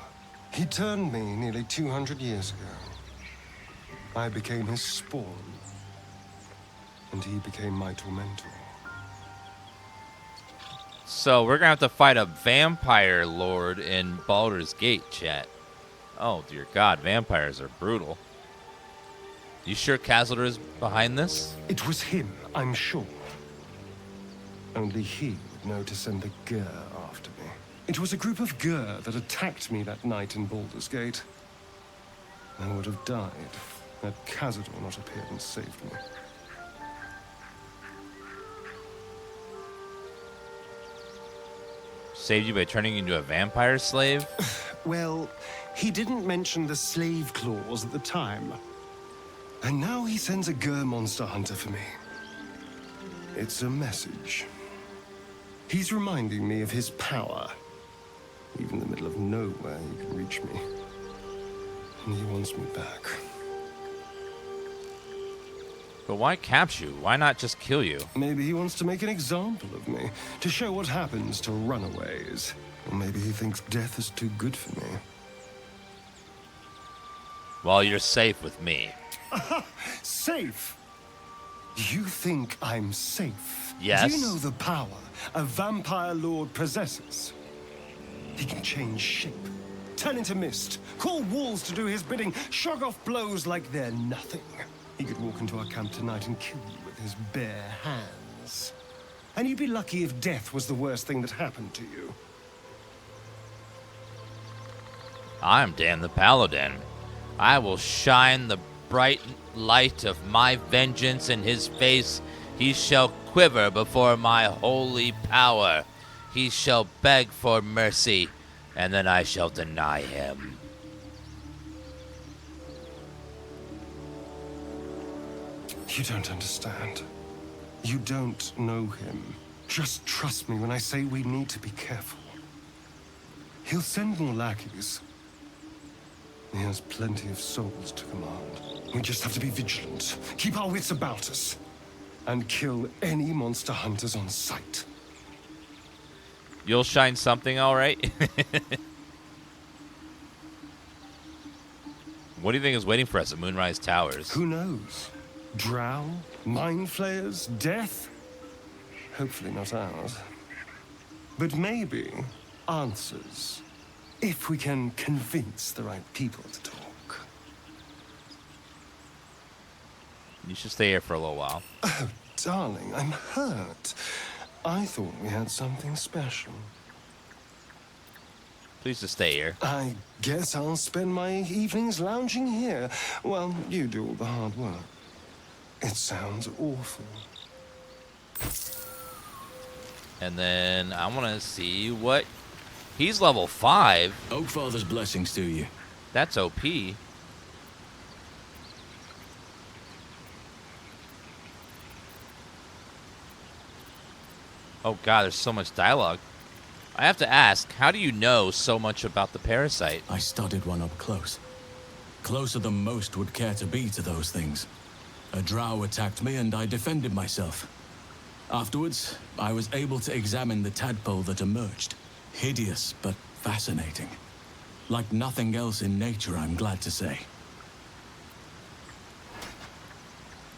He turned me nearly 200 years ago. I became his spawn, and he became my tormentor. So we're gonna have to fight a vampire lord in Baldur's Gate, chat. Oh dear God, vampires are brutal. You sure Cazador is behind this? It was him, I'm sure. Only he would know to send the Gur after me. It was a group of Gur that attacked me that night in Baldur's Gate. I would have died had Cazador not appeared and saved me. Saved you by turning you into a vampire slave? Well, he didn't mention the slave clause at the time. And now he sends a Gur monster hunter for me. It's a message. He's reminding me of his power. Even in the middle of nowhere, he can reach me. And he wants me back. But why capture you? Why not just kill you? Maybe he wants to make an example of me, to show what happens to runaways. Or maybe he thinks death is too good for me. Well, you're safe with me. Safe? You think I'm safe? Yes. Do you know the power a vampire lord possesses? He can change shape, turn into mist, call walls to do his bidding, shrug off blows like they're nothing. He could walk into our camp tonight and kill you with his bare hands. And you'd be lucky if death was the worst thing that happened to you. I'm Dan the Paladin. I will shine the bright light of my vengeance in his face. He shall quiver before my holy power. He shall beg for mercy, and then I shall deny him. You don't understand. You don't know him. Just trust me when I say we need to be careful. He'll send more lackeys. He has plenty of souls to command. We just have to be vigilant, keep our wits about us, and kill any monster hunters on sight. You'll shine something, all right? What do you think is waiting for us at Moonrise Towers? Who knows? Drow? Mind flayers? Death? Hopefully not ours. But maybe answers. If we can convince the right people to talk. You should stay here for a little while. Oh, darling, I'm hurt. I thought we had something special. Please just stay here. I guess I'll spend my evenings lounging here while you do all the hard work. It sounds awful. And then I want to see what... He's level 5. Oakfather's blessings to you. That's OP. Oh god, there's so much dialogue. I have to ask, how do you know so much about the parasite? I studied one up close. Closer than most would care to be to those things. A drow attacked me and I defended myself. Afterwards, I was able to examine the tadpole that emerged. Hideous, but fascinating. Like nothing else in nature, I'm glad to say.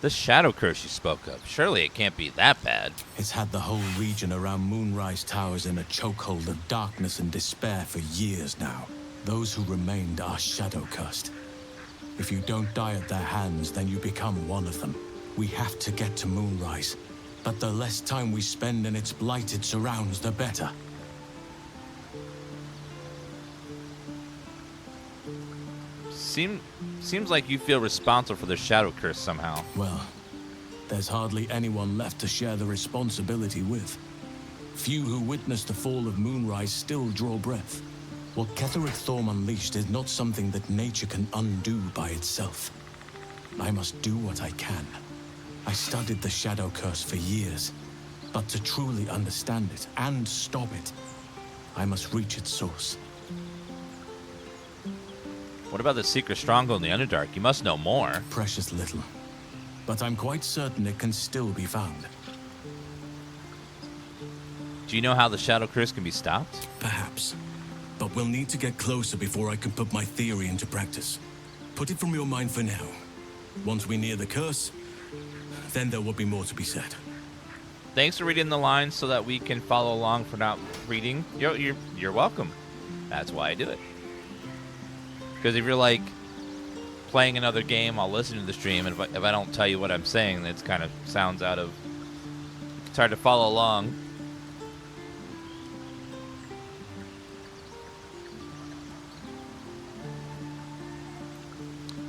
The shadow curse you spoke of, surely it can't be that bad. It's had the whole region around Moonrise Towers in a chokehold of darkness and despair for years now. Those who remained are shadow cursed. If you don't die at their hands, then you become one of them. We have to get to Moonrise, but the less time we spend in its blighted surrounds, the better. Seems like you feel responsible for the shadow curse somehow. Well, there's hardly anyone left to share the responsibility with. Few who witnessed the fall of Moonrise still draw breath. What Ketheric Thorm unleashed is not something that nature can undo by itself. I must do what I can. I studied the shadow curse for years, but to truly understand it and stop it, I must reach its source. What about the secret stronghold in the Underdark? You must know more. Precious little. But I'm quite certain it can still be found. Do you know how the shadow curse can be stopped? Perhaps. But we'll need to get closer before I can put my theory into practice. Put it from your mind for now. Once we near the curse, then there will be more to be said. Thanks for reading the lines so that we can follow along for not reading. You're welcome. That's why I do it. Because if you're like playing another game, I'll listen to the stream, and if I don't tell you what I'm saying, it kind of sounds out of... It's hard to follow along.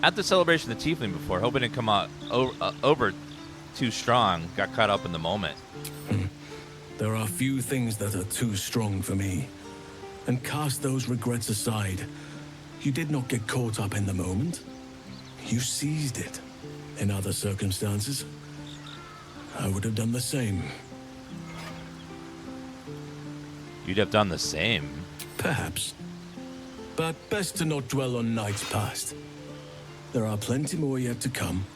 At the celebration of the Tiefling before, hoping to come out over too strong, got caught up in the moment. There are few things that are too strong for me. And cast those regrets aside. You did not get caught up in the moment. You seized it. In other circumstances, I would have done the same. You'd have done the same. Perhaps. But best to not dwell on nights past. There are plenty more yet to come.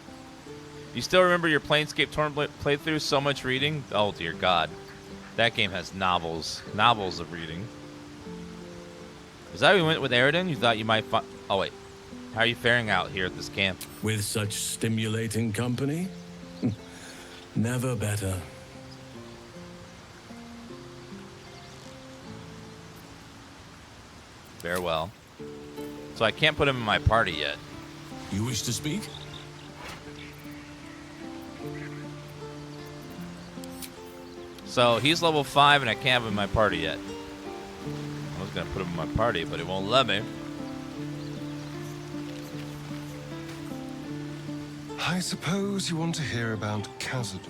You still remember your Planescape Torn playthrough? So much reading? Oh, dear God. That game has novels. Novels of reading. Is that how you went with Aridin? You thought you might find... Oh, wait. How are you faring out here at this camp? With such stimulating company? Never better. Farewell. So I can't put him in my party yet. You wish to speak? So he's level 5 and I can't have him in my party yet. I was going to put him in my party, but it won't let me. I suppose you want to hear about Cazador.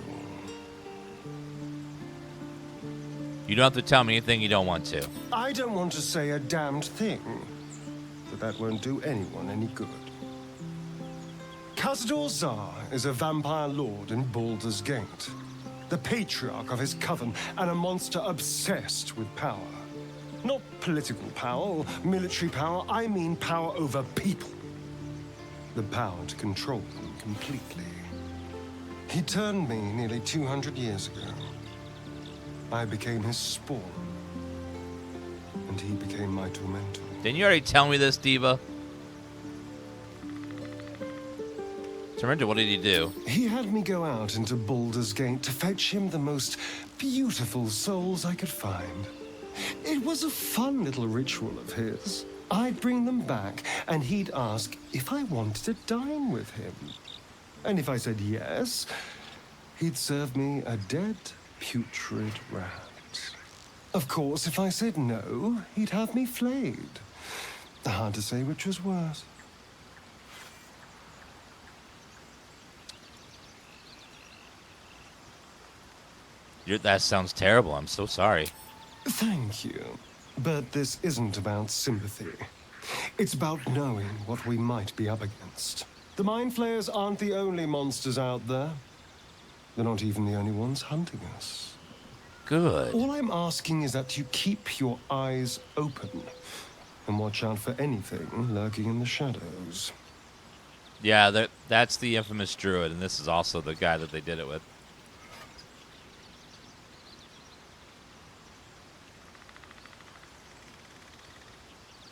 You don't have to tell me anything you don't want to. I don't want to say a damned thing, but that won't do anyone any good. Cazador Zar is a vampire lord in Baldur's Gate, the patriarch of his coven, and a monster obsessed with power. Not political power or military power, I mean power over people. The power to control them completely. He turned me nearly 200 years ago. I became his spawn, and he became my tormentor. Didn't you already tell me this, Diva? Tormentor, what did he do? He had me go out into Baldur's Gate to fetch him the most beautiful souls I could find. It was a fun little ritual of his. I'd bring them back, and he'd ask if I wanted to dine with him. And if I said yes, he'd serve me a dead, putrid rat. Of course, if I said no, he'd have me flayed. Hard to say which was worse. That sounds terrible. I'm so sorry. Thank you. But this isn't about sympathy. It's about knowing what we might be up against. The Mind Flayers aren't the only monsters out there. They're not even the only ones hunting us. Good. All I'm asking is that you keep your eyes open and watch out for anything lurking in the shadows. Yeah, that's the infamous druid, and this is also the guy that they did it with.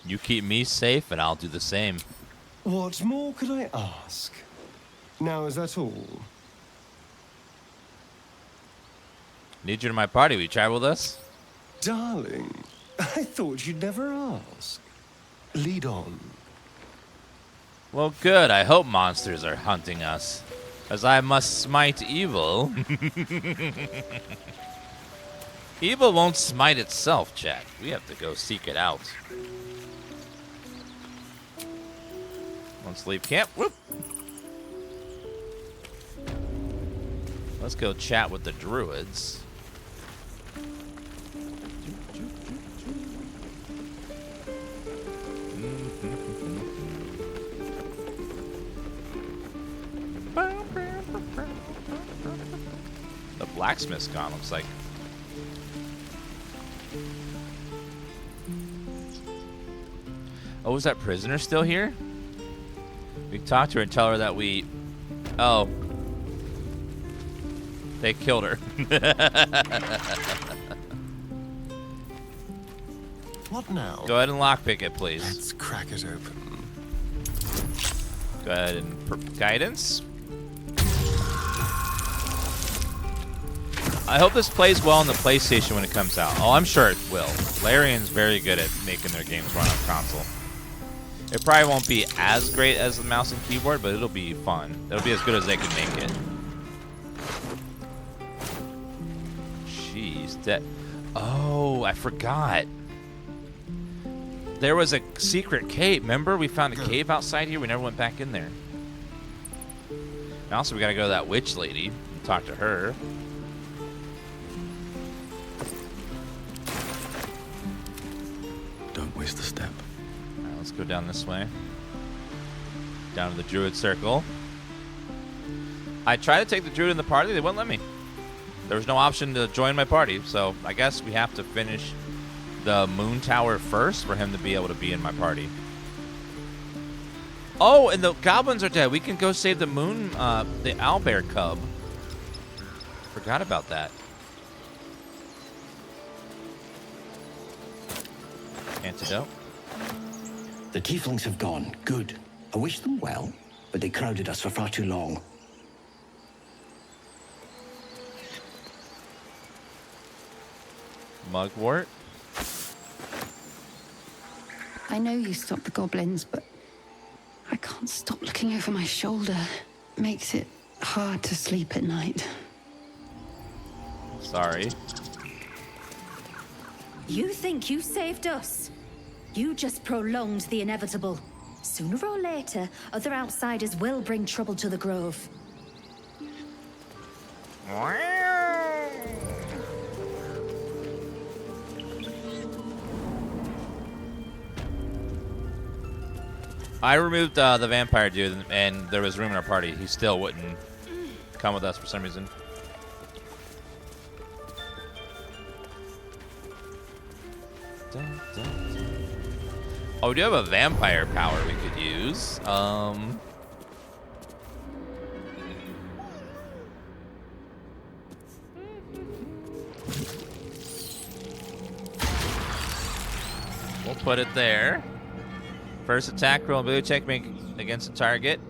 You keep me safe, and I'll do the same. What more could I ask? Now, is that all? Need you to my party. Will you travel with us? Darling, I thought you'd never ask. Lead on. Well, good. I hope monsters are hunting us, as I must smite evil. Evil won't smite itself, chat. We have to go seek it out. Let's leave camp. Whoop. Let's go chat with the druids. The blacksmith's gone, looks like. Oh, is that prisoner still here? We can talk to her and tell her that we... Oh. They killed her. What now? Go ahead and lockpick it, please. Let's crack it open. Go ahead and... Guidance? I hope this plays well on the PlayStation when it comes out. Oh, I'm sure it will. Larian's very good at making their games run on console. It probably won't be as great as the mouse and keyboard, but it'll be fun. It'll be as good as they can make it. Jeez, that... Oh, I forgot. There was a secret cave. Remember? We found a cave outside here. We never went back in there. And also, we gotta go to that witch lady and talk to her. Go down this way. Down to the druid circle. I tried to take the druid in the party. They wouldn't let me. There was no option to join my party. So I guess we have to finish the moon tower first for him to be able to be in my party. Oh, and the goblins are dead. We can go save the moon, the owlbear cub. Forgot about that. Antidote. The tieflings have gone. Good. I wish them well, but they crowded us for far too long. Mugwort. I know you stopped the goblins, but I can't stop looking over my shoulder. Makes it hard to sleep at night. Sorry. You think you saved us? You just prolonged the inevitable. Sooner or later, other outsiders will bring trouble to the Grove. I removed the vampire dude, and there was room in our party. He still wouldn't come with us for some reason. Oh, we do have a vampire power we could use. We'll put it there. First attack roll ability check make against a target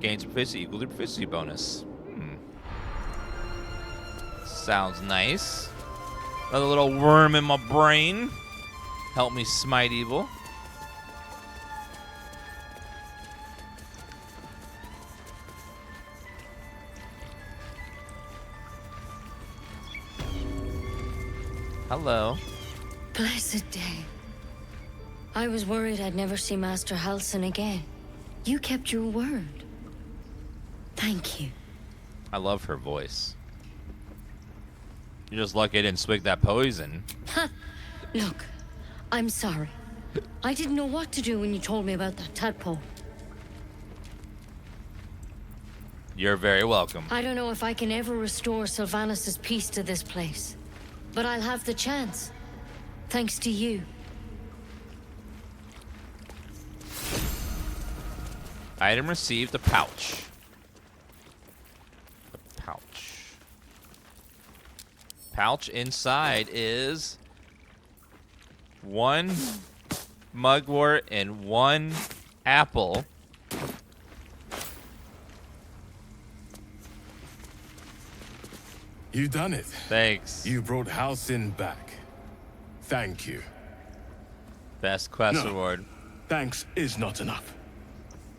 gains proficiency equal to proficiency bonus. Sounds nice. Another little worm in my brain. Help me smite evil. Hello. Blessed day. I was worried I'd never see Master Halsin again. You kept your word. Thank you. I love her voice. You're just lucky I didn't swig that poison. Ha! Look, I'm sorry. I didn't know what to do when you told me about that tadpole. You're very welcome. I don't know if I can ever restore Sylvanus' peace to this place. But I'll have the chance. Thanks to you. Item received, a pouch. A pouch. Pouch inside is 1 mugwort and 1 apple. You've done it. Thanks. You brought Halsin back. Thank you. Best quest award. Thanks is not enough.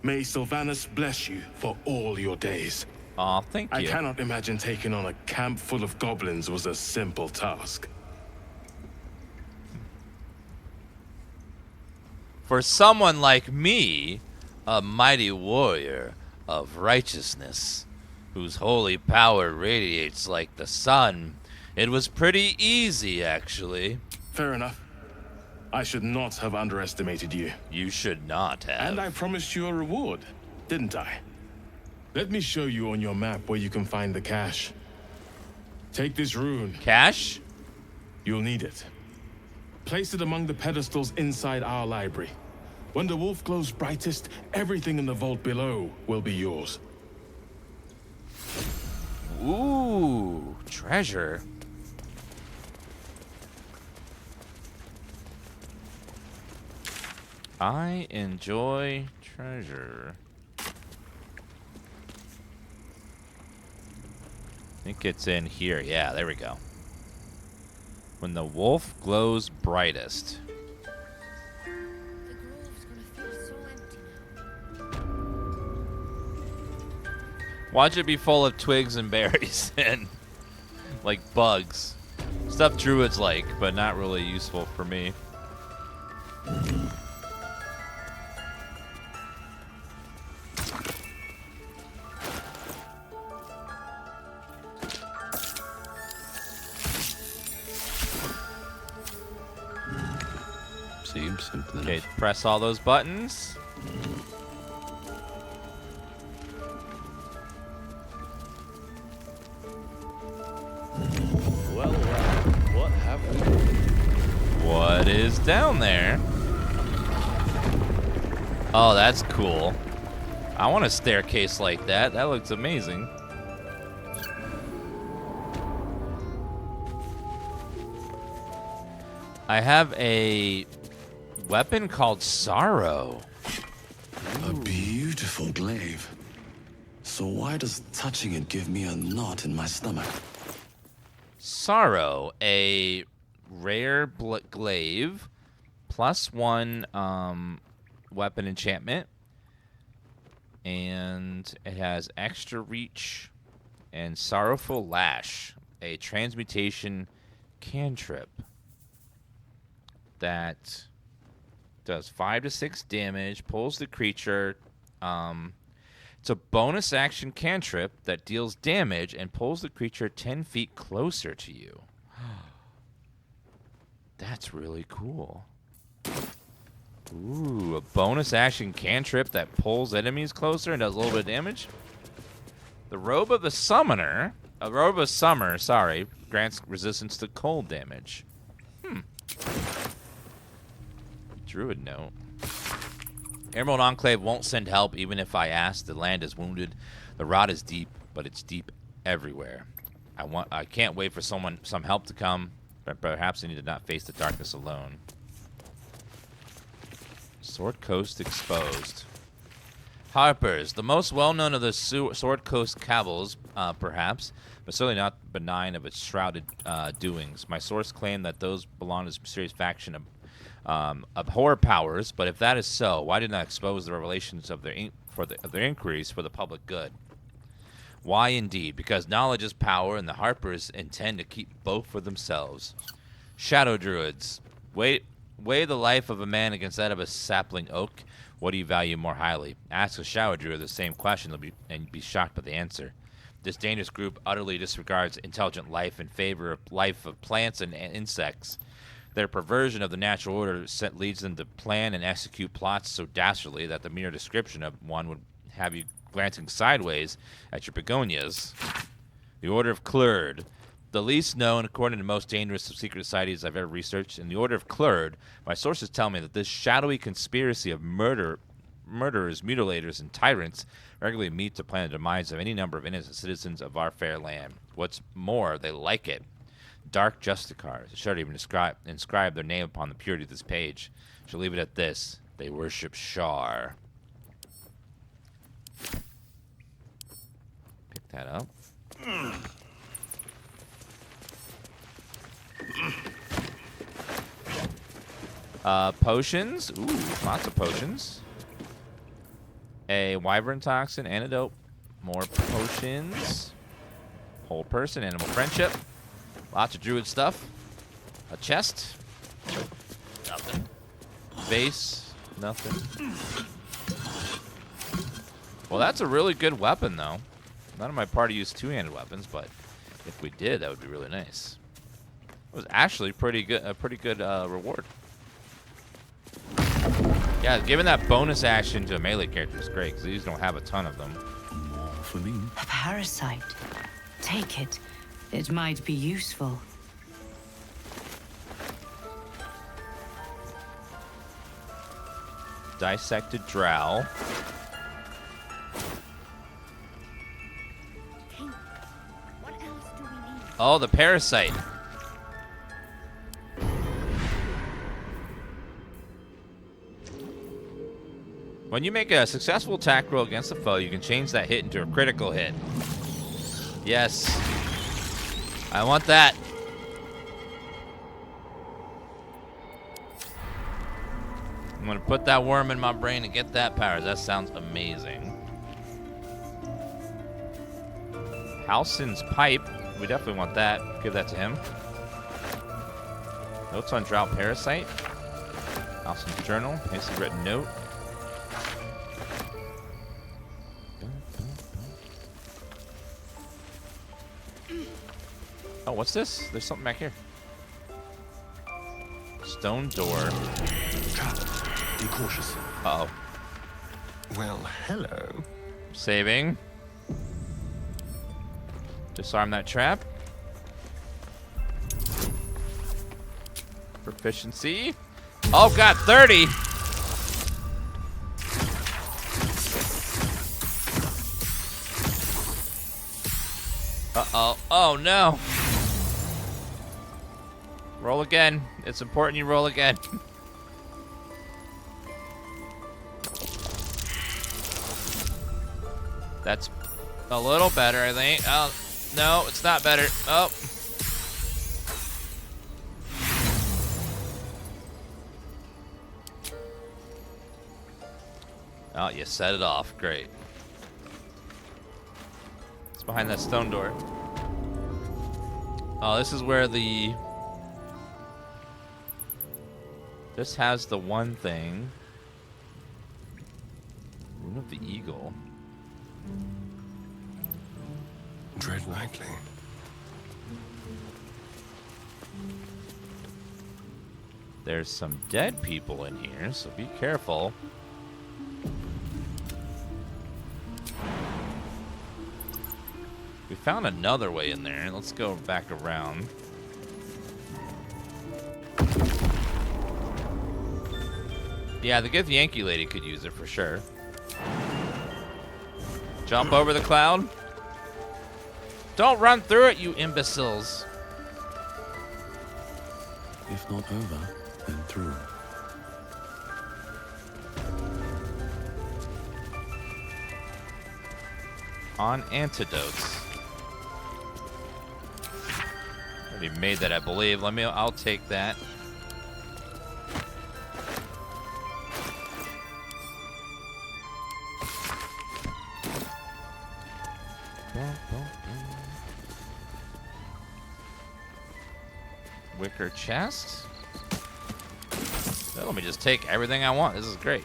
May Sylvanus bless you for all your days. Aw, thank you. I cannot imagine taking on a camp full of goblins was a simple task. For someone like me, a mighty warrior of righteousness, whose holy power radiates like the sun, it was pretty easy, actually. Fair enough. I should not have underestimated you. You should not have. And I promised you a reward, didn't I? Let me show you on your map where you can find the cache. Take this rune. Cache? You'll need it. Place it among the pedestals inside our library. When the wolf glows brightest, everything in the vault below will be yours. Ooh, treasure. I enjoy treasure. I think it's in here. Yeah, there we go. When the wolf glows brightest. Watch it be full of twigs and berries and like bugs. Stuff druids like, but not really useful for me. Seems simple Okay, enough. press all those buttons. Well, what have we? What is down there? Oh, that's cool. I want a staircase like that. That looks amazing. I have a weapon called Sorrow. A beautiful glaive. So why does touching it give me a knot in my stomach? Sorrow, a rare glaive, +1 weapon enchantment, and it has extra reach and Sorrowful Lash, a transmutation cantrip that does 5 to 6 damage, pulls the creature. It's a bonus action cantrip that deals damage and pulls the creature 10 feet closer to you. That's really cool. Ooh, a bonus action cantrip that pulls enemies closer and does a little bit of damage. The Robe of the Summoner, Robe of Summer, sorry, grants resistance to cold damage. Druid note. Emerald Enclave won't send help even if I ask. The land is wounded. The rot is deep, but it's deep everywhere. I can't wait for some help to come, but perhaps I need to not face the darkness alone. Sword Coast exposed. Harpers, the most well-known of the Sword Coast cabals, perhaps, but certainly not benign of its shrouded doings. My source claim that those belong to this mysterious faction abhor powers, but if that is so, why did not expose the revelations of their inquiries for the public good? Why indeed? Because knowledge is power, and the Harpers intend to keep both for themselves. Shadow Druids, weigh the life of a man against that of a sapling oak. What do you value more highly? Ask a Shadow Druid the same question and be shocked by the answer. This dangerous group utterly disregards intelligent life in favor of life of plants and insects. Their perversion of the natural order leads them to plan and execute plots so dastardly that the mere description of one would have you glancing sideways at your begonias. The Order of Klurd. The least known, according to most dangerous of secret societies I've ever researched. In the Order of Klurd, my sources tell me that this shadowy conspiracy of murderers, mutilators, and tyrants regularly meet to plan the demise of any number of innocent citizens of our fair land. What's more, they like it. Dark Justicars. I should even inscribe their name upon the purity of this page. Shall leave it at this. They worship Shar. Pick that up. Potions. Ooh, lots of potions. A wyvern toxin, antidote. More potions. Whole person, animal friendship. Lots of druid stuff. A chest. Nothing. Base. Nothing. Well, that's a really good weapon, though. None of my party used two-handed weapons, but if we did, that would be really nice. It was actually pretty good. A pretty good reward. Yeah, giving that bonus action to a melee character is great because these don't have a ton of them. More for me. A parasite. Take it. It might be useful. Dissected drow. Oh, the parasite. When you make a successful attack roll against a foe, you can change that hit into a critical hit. Yes. I want that. I'm gonna put that worm in my brain and get that power. That sounds amazing. Halsin's pipe. We definitely want that. Give that to him. Notes on drought parasite. Halsin's journal. Hastily written note. Oh, what's this? There's something back here. stone door. Be cautious. Uh-oh. Well, hello. Saving. Disarm that trap. Proficiency. Oh god, 30! Uh-oh. Oh no. Roll again. It's important you roll again. That's a little better, I think. Oh, no, it's not better. Oh. Oh, you set it off. Great. It's behind that stone door. Oh, this is where the... This has the one thing. Rune of the Eagle. Tread lightly. There's some dead people in here, so be careful. We found another way in there. Let's go back around. Yeah, the good Yankee lady could use it for sure. Jump over the cloud. Don't run through it, you imbeciles. If not over, then through. On antidotes. Already made that, I believe. I'll take that. Wicker chest. Let me just take everything I want. This is great.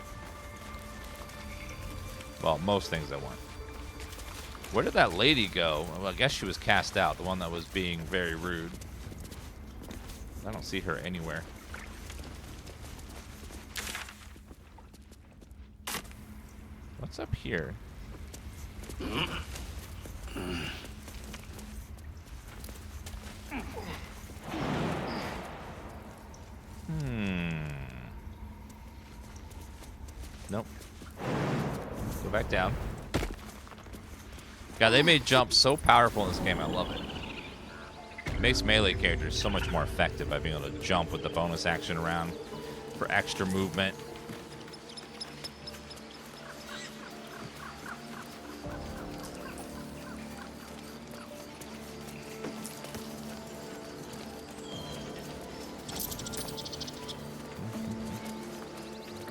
Well, most things I want. Where did that lady go? Well, I guess she was cast out. The one that was being very rude. I don't see her anywhere. What's up here? Nope. Go back down. God, they made jumps so powerful in this game. I love it. It makes melee characters so much more effective by being able to jump with the bonus action around for extra movement.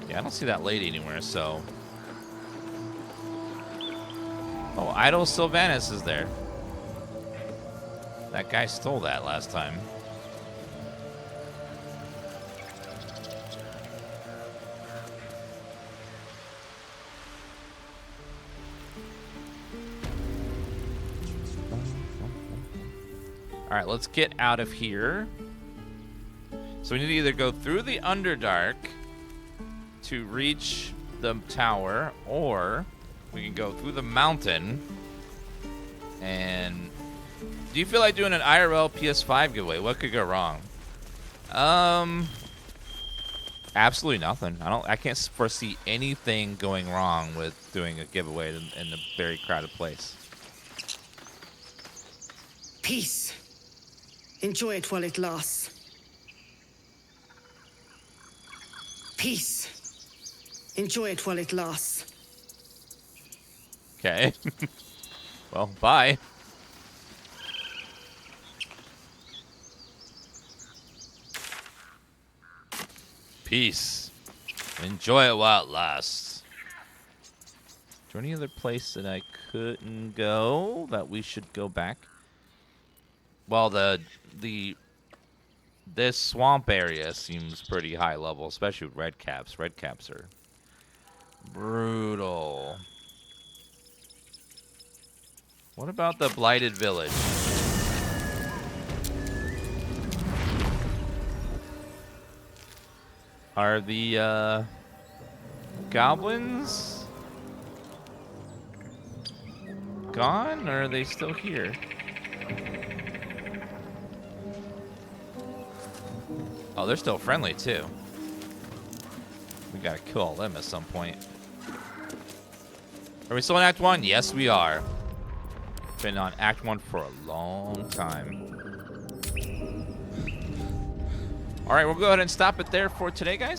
I don't see that lady anywhere, so... Oh, Idol Sylvanus is there. That guy stole that last time. Alright, let's get out of here. So we need to either go through the Underdark to reach the tower, or we can go through the mountain. And do you feel like doing an IRL PS5 giveaway? What could go wrong? Absolutely nothing. I can't foresee anything going wrong with doing a giveaway in a very crowded place. Peace. Enjoy it while it lasts. Peace. Enjoy it while it lasts. Okay. Well, bye. Peace. Enjoy it while it lasts. Is there any other place that I couldn't go that we should go back? Well, this swamp area seems pretty high level, especially with red caps. Red caps are brutal. What about the blighted village? Are the goblins gone, or are they still here? Oh, they're still friendly too. We gotta kill all them at some point. Are we still in Act 1? Yes, we are. Been on Act 1 for a long time. All right, we'll go ahead and stop it there for today, guys.